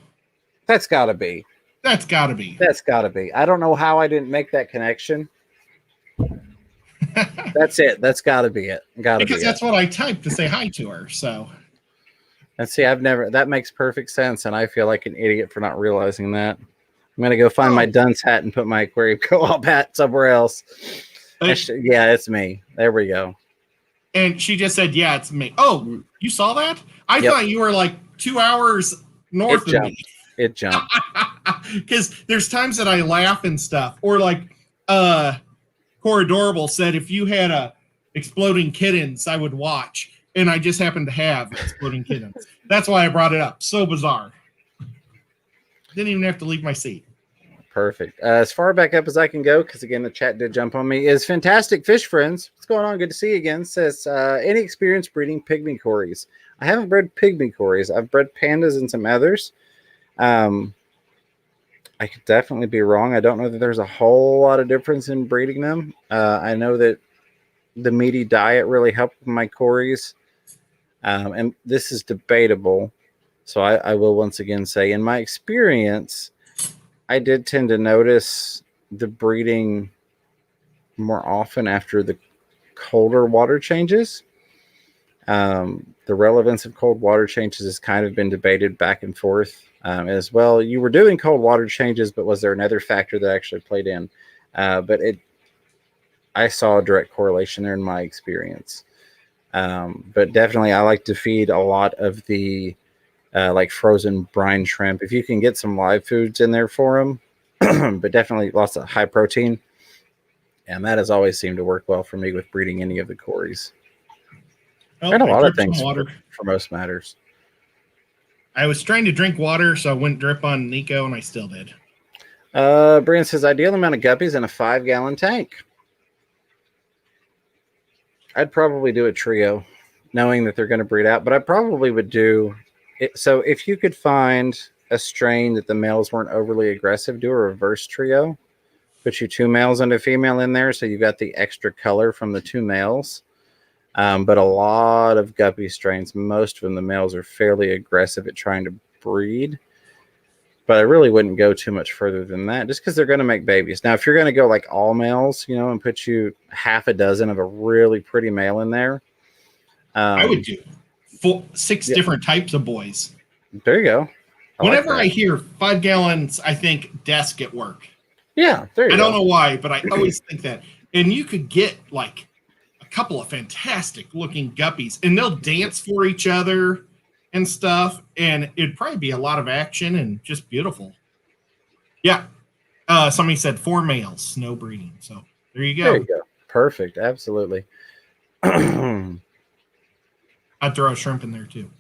That's got to be. That's got to be. That's got to be. I don't know how I didn't make that connection. That's it. That's got to be it. Because that's what I typed to say hi to her. So And see, that makes perfect sense, and I feel like an idiot for not realizing that. I'm gonna go find my dunce hat and put my aquarium co-op hat somewhere else. Yeah, it's me. There we go. And she just said, "Yeah, it's me." Oh, you saw that? I thought you were like 2 hours north of me. It jumped. Because there's times that I laugh and stuff, or like Core Adorable said, if you had exploding kittens, I would watch, and I just happened to have exploding kittens. That's why I brought it up. So bizarre. Didn't even have to leave my seat. Perfect. As far back up as I can go, because again the chat did jump on me, is Fantastic Fish Friends. What's going on? Good to see you again. Says any experience breeding pygmy cories? I haven't bred pygmy cories. I've bred pandas and some others. I could definitely be wrong. I don't know that there's a whole lot of difference in breeding them. I know that the meaty diet really helped with my cories, and this is debatable. So I will once again say, in my experience, I did tend to notice the breeding more often after the colder water changes. The relevance of cold water changes has kind of been debated back and forth as well. You were doing cold water changes, but was there another factor that actually played in? I saw a direct correlation there in my experience. But definitely I like to feed a lot of the like frozen brine shrimp. If you can get some live foods in there for them, but definitely lots of high protein. And that has always seemed to work well for me with breeding any of the cories. Oh, and a lot of things for most matters. I was trying to drink water, so I wouldn't drip on Nico, and I still did. Brian says, ideal amount of guppies in a 5-gallon tank. I'd probably do a trio, knowing that they're going to breed out, but I probably would do it. So if you could find a strain that the males weren't overly aggressive, do a reverse trio. Put you 2 males and a female in there, so you got the extra color from the 2 males. But a lot of guppy strains, most of them, the males are fairly aggressive at trying to breed. But I really wouldn't go too much further than that, just because they're going to make babies. Now, if you're going to go like all males, you know, and put you half a dozen of a really pretty male in there. I would do 6 different types of boys. There you go. Whenever I hear 5 gallons, I think desk at work. Yeah, there you go. I don't know why, but I always think that. And you could get like a couple of fantastic looking guppies, and they'll dance for each other and stuff, and it'd probably be a lot of action and just beautiful. Yeah. Somebody said 4 males, no breeding. So there you go. There you go. Perfect. Absolutely. I'd throw a shrimp in there too.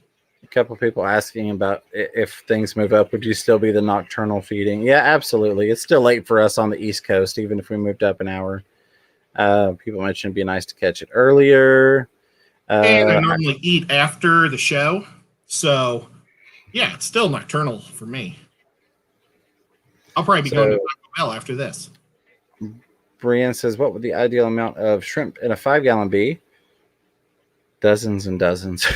A couple people asking about if things move up, would you still be the nocturnal feeding? Yeah, absolutely. It's still late for us on the East Coast, even if we moved up an hour. People mentioned it'd be nice to catch it earlier. And I normally eat after the show. So, yeah, it's still nocturnal for me. I'll probably be going to Taco Bell after this. Brienne says, what would the ideal amount of shrimp in a 5-gallon be? Dozens and dozens.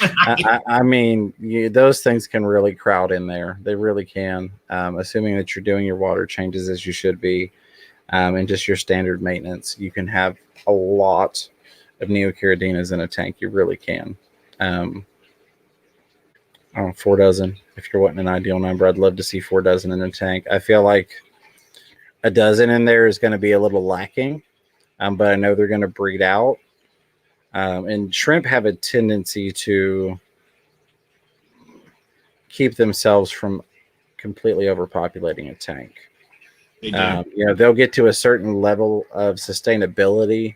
I mean, those things can really crowd in there. They really can, assuming that you're doing your water changes as you should be, and just your standard maintenance. You can have a lot of neochiridinas in a tank. You really can. I don't know, 4 dozen. If you're wanting an ideal number, I'd love to see 4 dozen in a tank. I feel like a dozen in there is going to be a little lacking, but I know they're going to breed out. And shrimp have a tendency to keep themselves from completely overpopulating a tank. They do. You know, they'll get to a certain level of sustainability,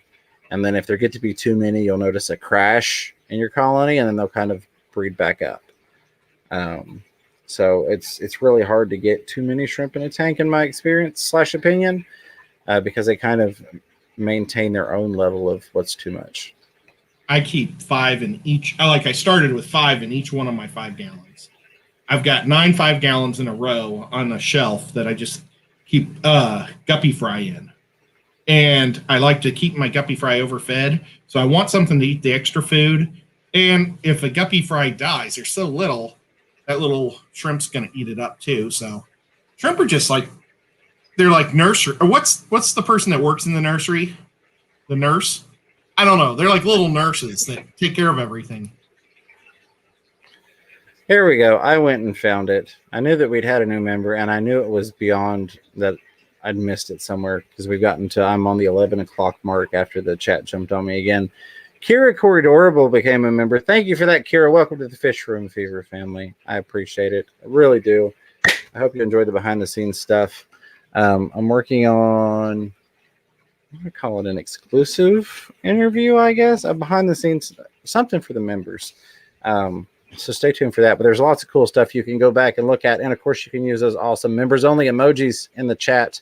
and then if there get to be too many, you'll notice a crash in your colony, and then they'll kind of breed back up. So it's really hard to get too many shrimp in a tank, in my experience / opinion, because they kind of maintain their own level of what's too much. I keep 5 in each. I started with 5 in each one of my 5 gallons. I've got 9 5-gallons in a row on a shelf that I just keep guppy fry in. And I like to keep my guppy fry overfed. So I want something to eat the extra food. And if a guppy fry dies, there's so little, that little shrimp's going to eat it up too. So shrimp are just like, they're like nursery. Or what's the person that works in the nursery? The nurse? I don't know. They're like little nurses that take care of everything. Here we go. I went and found it. I knew that we'd had a new member, and I knew it was beyond that. I'd missed it somewhere because we've gotten to, I'm on the 11 o'clock mark after the chat jumped on me again. Kira Corridorable became a member. Thank you for that, Kira. Welcome to the Fish Room Fever family. I appreciate it. I really do. I hope you enjoyed the behind-the-scenes stuff. I'm working on, I'm going to call it an exclusive interview, I guess, a behind-the-scenes, something for the members. So stay tuned for that. But there's lots of cool stuff you can go back and look at. And, of course, you can use those awesome members-only emojis in the chat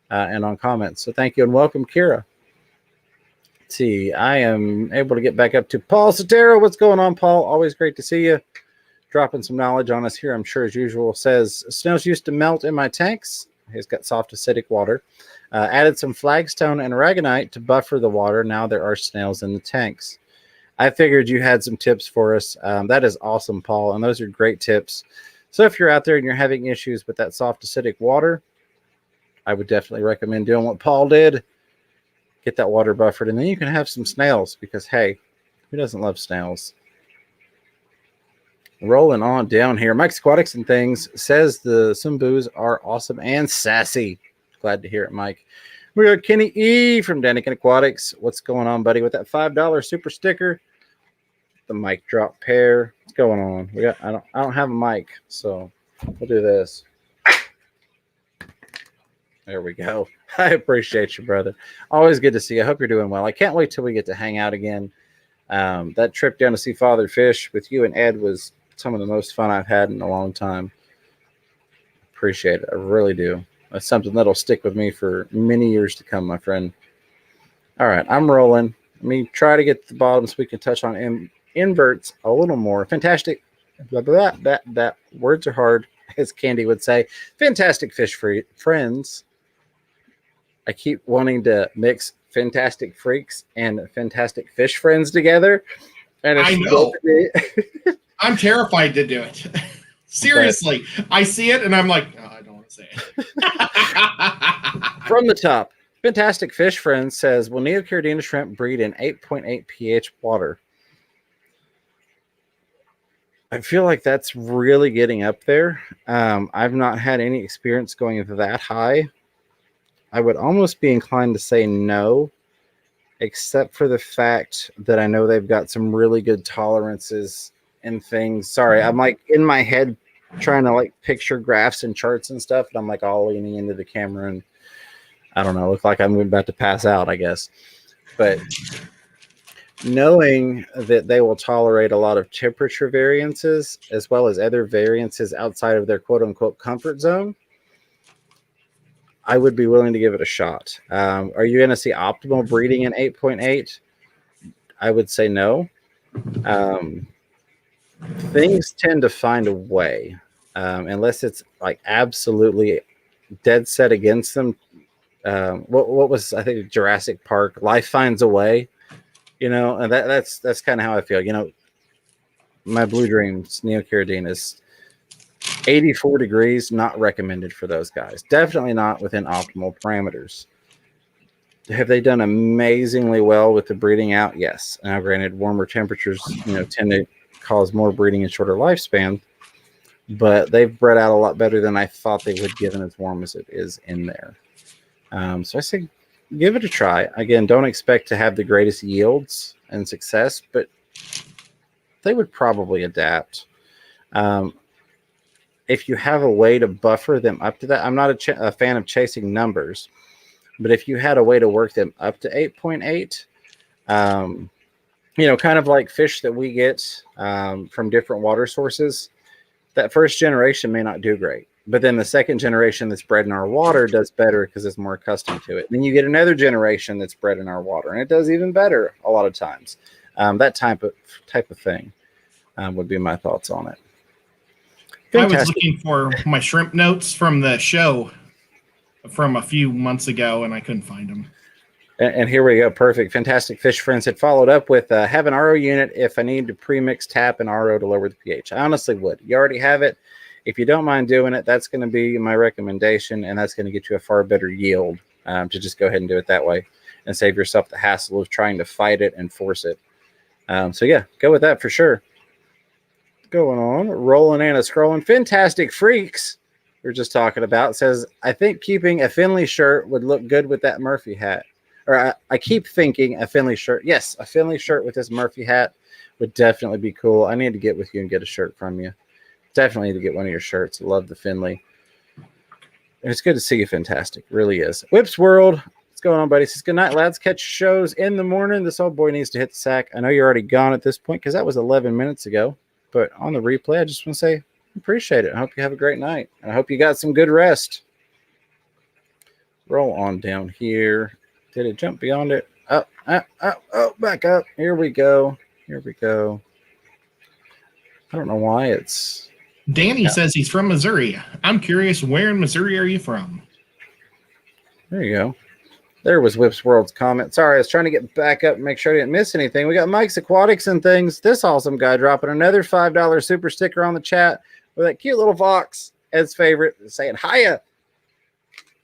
and on comments. So thank you and welcome, Kira. Let's see. I am able to get back up to Paul Sotero. What's going on, Paul? Always great to see you. Dropping some knowledge on us here, I'm sure, as usual. Says, snails used to melt in my tanks. He's got soft acidic water. Added some flagstone and aragonite to buffer the water. Now there are snails in the tanks. I figured you had some tips for us. That is awesome, Paul, and those are great tips. So if you're out there and you're having issues with that soft acidic water, I would definitely recommend doing what Paul did. Get that water buffered, and then you can have some snails because, hey, who doesn't love snails? Rolling on down here. Mike's Aquatics and Things says the Sumbus are awesome and sassy. Glad to hear it, Mike. We got Kenny E from Daniken Aquatics. What's going on, buddy? With that $5 super sticker, the mic drop pair. What's going on? We got. I don't have a mic, so we'll do this. There we go. I appreciate you, brother. Always good to see you. I hope you're doing well. I can't wait till we get to hang out again. That trip down to see Father Fish with you and Ed was some of the most fun I've had in a long time. Appreciate it. I really do. That's something that'll stick with me for many years to come, my friend. All right, I'm rolling. Let me try to get to the bottom so we can touch on inverts a little more. Fantastic. Blah, blah, blah, that words are hard, as Candy would say. Fantastic fish friends. I keep wanting to mix fantastic freaks and fantastic fish friends together. And I know. I'm terrified to do it. Seriously. I see it and I'm like, oh, I don't want to say it. From the top, Fantastic Fish Friends says, will Neocaridina shrimp breed in 8.8 pH water? I feel like that's really getting up there. I've not had any experience going that high. I would almost be inclined to say no, except for the fact that I know they've got some really good tolerances and things. Sorry, I'm like in my head trying to like picture graphs and charts and stuff, and I'm like all leaning into the camera and I don't know, look like I'm about to pass out, I guess. But knowing that they will tolerate a lot of temperature variances as well as other variances outside of their quote unquote comfort zone, I would be willing to give it a shot. Are you going to see optimal breeding in 8.8? I would say no. Things tend to find a way, unless it's like absolutely dead set against them. What was, I think, Jurassic Park? Life finds a way, you know, and that's kind of how I feel. You know, my Blue Dreams Neocaridina is 84 degrees, not recommended for those guys. Definitely not within optimal parameters. Have they done amazingly well with the breeding out? Yes. Now, granted, warmer temperatures, you know, tend to cause more breeding and shorter lifespan, but they've bred out a lot better than I thought they would, given as warm as it is in there. So I say give it a try. Again, don't expect to have the greatest yields and success, but they would probably adapt. If you have a way to buffer them up to that, I'm not a fan of chasing numbers, but if you had a way to work them up to 8.8, you know, kind of like fish that we get from different water sources, that first generation may not do great, but then the second generation that's bred in our water does better because it's more accustomed to it. Then you get another generation that's bred in our water, and it does even better a lot of times. That type of thing would be my thoughts on it. Fantastic. I was looking for my shrimp notes from the show from a few months ago, and I couldn't find them. And here we go. Perfect. Fantastic Fish Friends had followed up with have an RO unit if I need to pre-mix tap and RO to lower the pH. I honestly would. You already have it. If you don't mind doing it, that's going to be my recommendation, and that's going to get you a far better yield to just go ahead and do it that way and save yourself the hassle of trying to fight it and force it. So, yeah, go with that for sure. going on? Rolling and a scrolling. Fantastic Freaks, we are just talking about, says, I think keeping a Finley shirt would look good with that Murphy hat. Or I keep thinking a Finley shirt. Yes, a Finley shirt with this Murphy hat would definitely be cool. I need to get with you and get a shirt from you. Definitely need to get one of your shirts. Love the Finley. And it's good to see you. Fantastic. Really is. Whips World. What's going on, buddy? Says, good night, lads. Catch shows in the morning. This old boy needs to hit the sack. I know you're already gone at this point because that was 11 minutes ago. But on the replay, I just want to say, appreciate it. I hope you have a great night. I hope you got some good rest. Roll on down here. Did it jump beyond it? Up, back up. Here we go. Here we go. I don't know why it's... Danny says he's from Missouri. I'm curious, where in Missouri are you from? There you go. There was Whips World's comment. Sorry, I was trying to get back up and make sure I didn't miss anything. We got Mike's Aquatics and things. This awesome guy dropping another $5 super sticker on the chat with that cute little fox, Ed's favorite, saying hiya.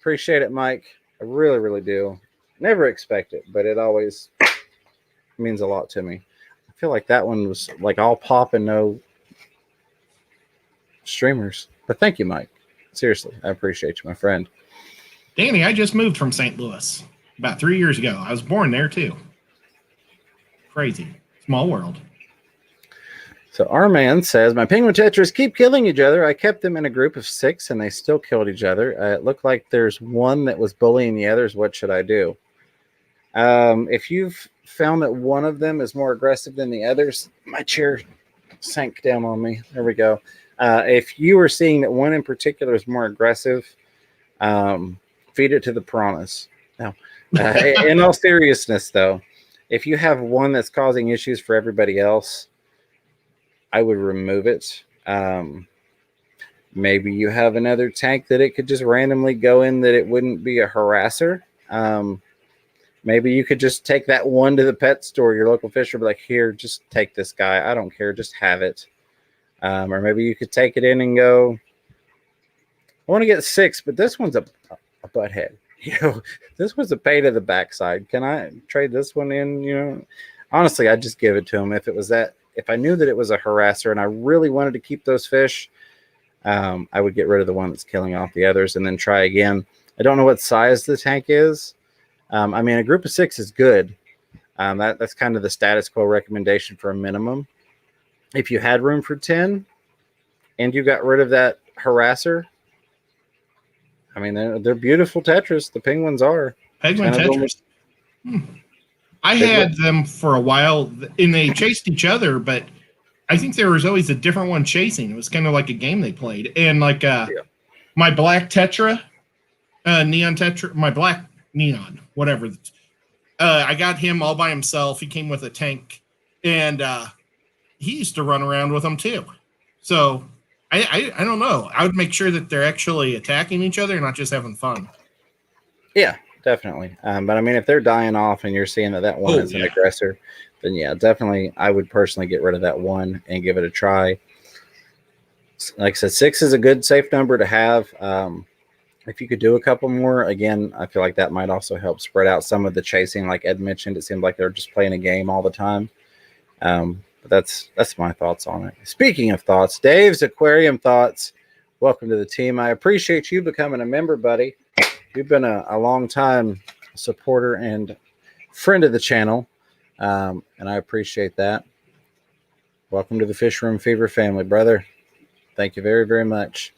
Appreciate it, Mike. I really, really do. Never expect it, but it always means a lot to me. I feel like that one was like all pop and no streamers. But thank you, Mike. Seriously, I appreciate you, my friend. Danny, I just moved from St. Louis about 3 years ago. I was born there, too. Crazy. Small world. So our man says, my penguin tetras keep killing each other. I kept them in a group of 6, and they still killed each other. It looked like there's one that was bullying the others. What should I do? If you've found that one of them is more aggressive than the others, my chair sank down on me. There we go. If you are seeing that one in particular is more aggressive, feed it to the piranhas. Now, in all seriousness, though, if you have one that's causing issues for everybody else, I would remove it. Maybe you have another tank that it could just randomly go in that it wouldn't be a harasser. Maybe you could just take that one to the pet store, your local fisher, be like, here, just take this guy. I don't care. Just have it. Or maybe you could take it in and go, I want to get 6, but this one's a butthead. You know, this was a pain in the backside. Can I trade this one in? You know, honestly, I'd just give it to him. If it was that, if I knew that it was a harasser and I really wanted to keep those fish, I would get rid of the one that's killing off the others and then try again. I don't know what size the tank is. I mean, a group of 6 is good. That's kind of the status quo recommendation for a minimum. If you had room for 10 and you got rid of that harasser, I mean, they're beautiful tetras. The penguins are. Penguin tetras. I had them for a while, and they chased each other, but I think there was always a different one chasing. It was kind of like a game they played. And like my black tetra, neon tetra, my black neon, whatever. I got him all by himself. He came with a tank, and he used to run around with them too. So I don't know. I would make sure that they're actually attacking each other, not just having fun. Yeah, definitely. But I mean, if they're dying off and you're seeing that one is an aggressor, then yeah, definitely I would personally get rid of that one and give it a try. Like I said, 6 is a good safe number to have. If you could do a couple more, again, I feel like that might also help spread out some of the chasing. Like Ed mentioned, it seemed like they're just playing a game all the time. But that's my thoughts on it. Speaking of thoughts, Dave's Aquarium Thoughts. Welcome to the team. I appreciate you becoming a member, buddy. You've been a long time supporter and friend of the channel, and I appreciate that. Welcome to the Fish Room Fever family, brother. Thank you very, very much.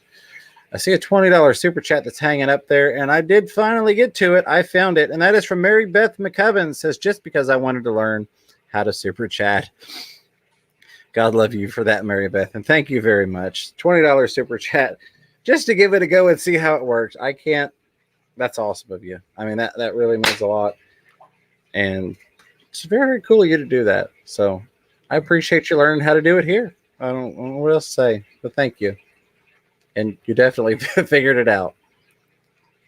I see a $20 super chat that's hanging up there, and I did finally get to it. I found it, and that is from Mary Beth McCubbin. Says, just because I wanted to learn how to super chat. God love you for that, Mary Beth, and thank you very much. $20 super chat just to give it a go and see how it works. I can't. That's awesome of you. I mean, that really means a lot, and it's very cool of you to do that. So I appreciate you learning how to do it here. I don't know what else to say, but thank you. And you definitely figured it out.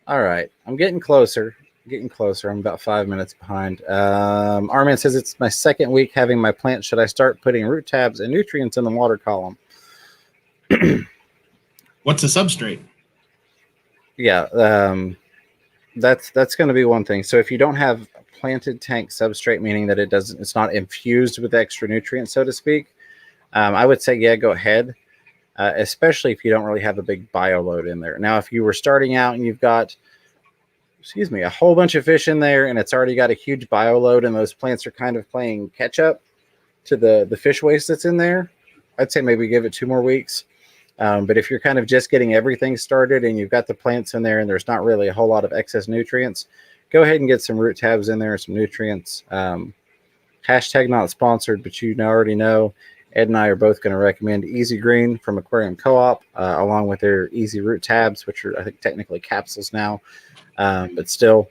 All right. I'm getting closer. I'm about 5 minutes behind. Arman says, it's my second week having my plant. Should I start putting root tabs and nutrients in the water column? What's a substrate? Yeah. That's going to be one thing. So if you don't have planted tank substrate, meaning that it's not infused with extra nutrients, so to speak, I would say, yeah, go ahead, especially if you don't really have a big bio load in there. Now, if you were starting out and you've got, a whole bunch of fish in there and it's already got a huge bio load and those plants are kind of playing catch up to the fish waste that's in there, I'd say maybe give it 2 more weeks. But if you're kind of just getting everything started and you've got the plants in there and there's not really a whole lot of excess nutrients, go ahead and get some root tabs in there and some nutrients. Hashtag not sponsored, but already know Ed and I are both going to recommend Easy Green from Aquarium Co-op, along with their Easy Root Tabs, which are, I think, technically capsules now. But still,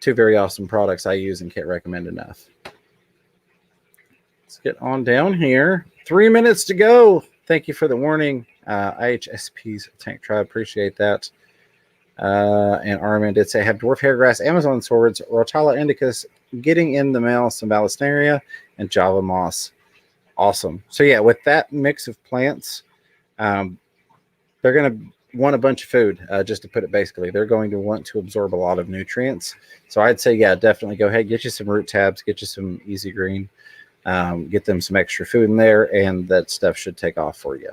2 very awesome products I use and can't recommend enough. Let's get on down here. 3 minutes to go. Thank you for the warning, IHSP's Tank Tribe. Appreciate that. And Armin did say, have dwarf hairgrass, Amazon swords, Rotala indicus, getting in the mail, some balasinaria, and Java moss. Awesome. So yeah, with that mix of plants, they're going to want a bunch of food, just to put it basically. They're going to want to absorb a lot of nutrients. So I'd say, yeah, definitely go ahead, get you some root tabs, get you some Easy Green, get them some extra food in there, and that stuff should take off for you.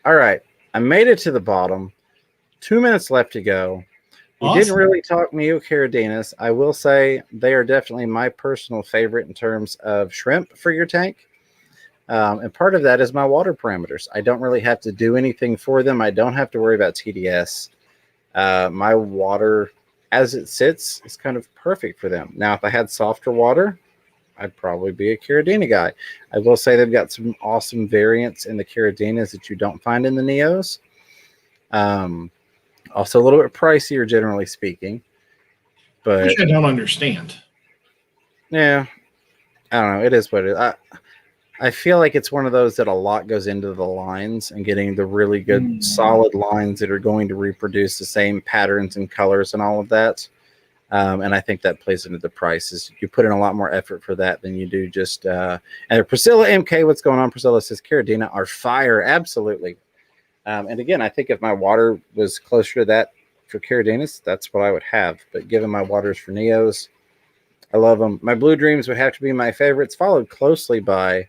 All right. I made it to the bottom. 2 minutes left to go. We didn't really talk Neocaridinus. I will say they are definitely my personal favorite in terms of shrimp for your tank. And part of that is my water parameters. I don't really have to do anything for them. I don't have to worry about TDS. My water, as it sits, is kind of perfect for them. Now, if I had softer water, I'd probably be a Caridina guy. I will say they've got some awesome variants in the Caridinas that you don't find in the Neos. Also a little bit pricier, generally speaking. But which I don't understand. Yeah. I don't know. It is what it is. I feel like it's one of those that a lot goes into the lines and getting the really good solid lines that are going to reproduce the same patterns and colors and all of that. And I think that plays into the prices. You put in a lot more effort for that than you do just and Priscilla MK, what's going on? Priscilla says Caridina are fire. Absolutely. And again, I think if my water was closer to that for Caridinas, that's what I would have. But given my waters for Neos, I love them. My Blue Dreams would have to be my favorites, followed closely by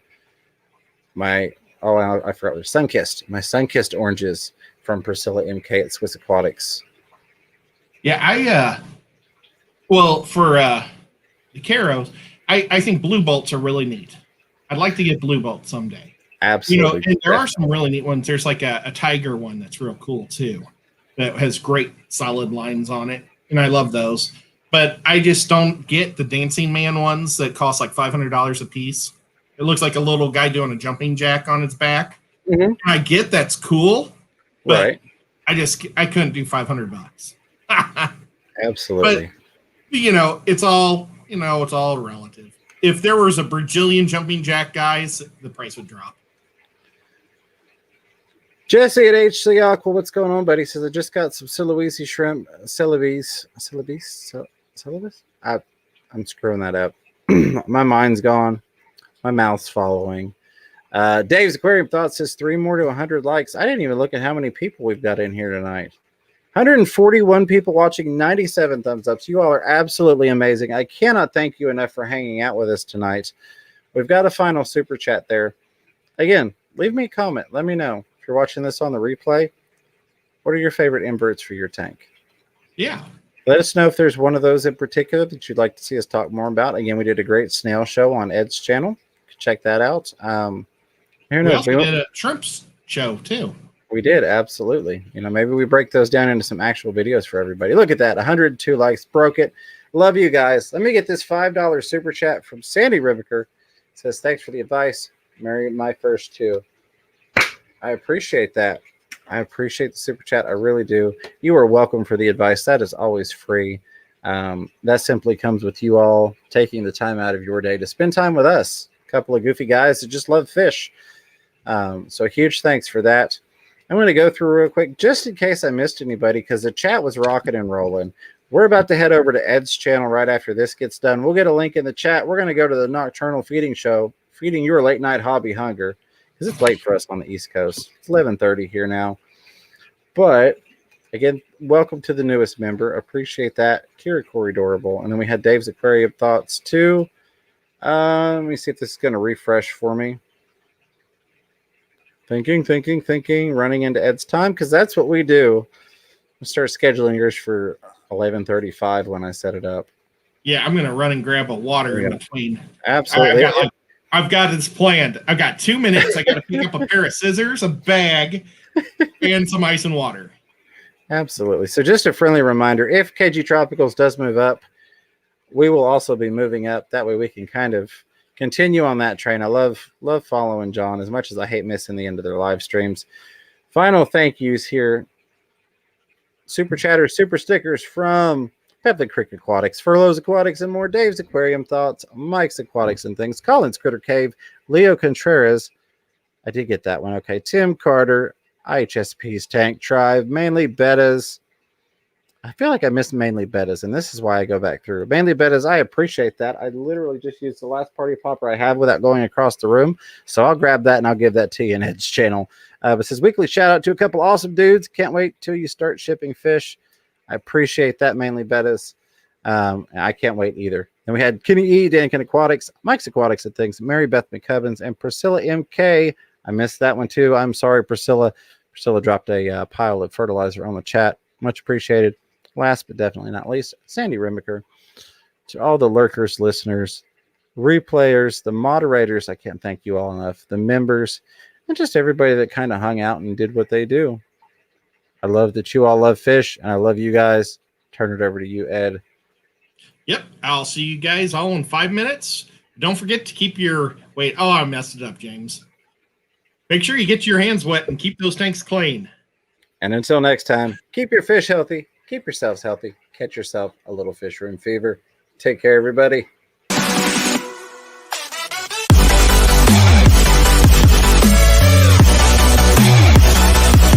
my, I forgot, Sunkissed. My Sunkissed oranges from Priscilla MK at Swiss Aquatics. Yeah, well, for the Caros, I think blue bolts are really neat. I'd like to get blue bolts someday. Absolutely. And there are some really neat ones. There's like a tiger one that's real cool too, that has great solid lines on it, and I love those. But I just don't get the Dancing Man ones that cost like $500 a piece. It looks like a little guy doing a jumping jack on its back. Mm-hmm. I get that's cool, but right. I couldn't do $500. Absolutely. But it's all relative. If there was a bajillion jumping jack guys, the price would drop. Jesse at HC Aqua, what's going on, buddy? Says I just got some Celebes shrimp. Celebes. I'm screwing that up. My mind's gone. My mouth's following. Dave's Aquarium Thoughts says 3 more to 100 likes. I didn't even look at how many people we've got in here tonight. 141 people watching, 97 thumbs ups. You all are absolutely amazing. I cannot thank you enough for hanging out with us tonight. We've got a final super chat there. Again, leave me a comment. Let me know. If you're watching this on the replay, what are your favorite inverts for your tank? Yeah. Let us know if there's one of those in particular that you'd like to see us talk more about. Again, we did a great snail show on Ed's channel. Check that out. We also did a shrimps show too. We did, absolutely. Maybe we break those down into some actual videos for everybody. Look at that, 102 likes, broke it. Love you guys. Let me get this $5 super chat from Sandy Riviker. Says, thanks for the advice. Marry my first 2. I appreciate that. I appreciate the super chat. I really do. You are welcome for the advice. That is always free. That simply comes with you all taking the time out of your day to spend time with us. A couple of goofy guys that just love fish. So huge thanks for that. I'm going to go through real quick, just in case I missed anybody, because the chat was rocking and rolling. We're about to head over to Ed's channel right after this gets done. We'll get a link in the chat. We're going to go to the Nocturnal Feeding Show, feeding your late night hobby hunger, because it's late for us on the East Coast. It's 11:30 here now. But, again, welcome to the newest member. Appreciate that. Kira Corridorable. And then we had Dave's Aquarium Thoughts, too. Let me see if this is going to refresh for me. Thinking, running into Ed's time, because that's what we do. We'll start scheduling yours for 11:35 when I set it up. Yeah, I'm gonna run and grab a water in between. Absolutely. I've got this planned. I've got 2 minutes. I got to pick up a pair of scissors, a bag, and some ice and water. Absolutely. So just a friendly reminder, if KG Tropicals does move up, we will also be moving up. That way we can kind of continue on that train. I love following John as much as I hate missing the end of their live streams. Final thank yous here. Super chatters, super stickers from Pepsi Creek Aquatics, Furloughs Aquatics and more, Dave's Aquarium Thoughts, Mike's Aquatics and Things, Colin's Critter Cave, Leo Contreras. I did get that one. Okay. Tim Carter, IHSP's Tank Tribe, Mainly Bettas. I feel like I missed Mainly Bettas, and this is why I go back through. Mainly Bettas, I appreciate that. I literally just used the last party popper I have without going across the room, so I'll grab that and I'll give that to you in Ed's channel. But says weekly shout out to a couple awesome dudes. Can't wait till you start shipping fish. I appreciate that, Mainly Bettas. I can't wait either. Then we had Kenny E, Dankin Aquatics, Mike's Aquatics and Things, Mary Beth McCubbins, and Priscilla MK. I missed that one too. I'm sorry, Priscilla. Priscilla dropped a pile of fertilizer on the chat. Much appreciated. Last but definitely not least, Sandy Rimiker. To all the lurkers, listeners, replayers, the moderators, I can't thank you all enough, the members, and just everybody that kind of hung out and did what they do. I love that you all love fish, and I love you guys. Turn it over to you, Ed. Yep, I'll see you guys all in 5 minutes. Don't forget to keep your... Wait, oh, I messed it up, James. Make sure you get your hands wet and keep those tanks clean. And until next time, keep your fish healthy, keep yourselves healthy, catch yourself a little fish room fever. Take care, everybody.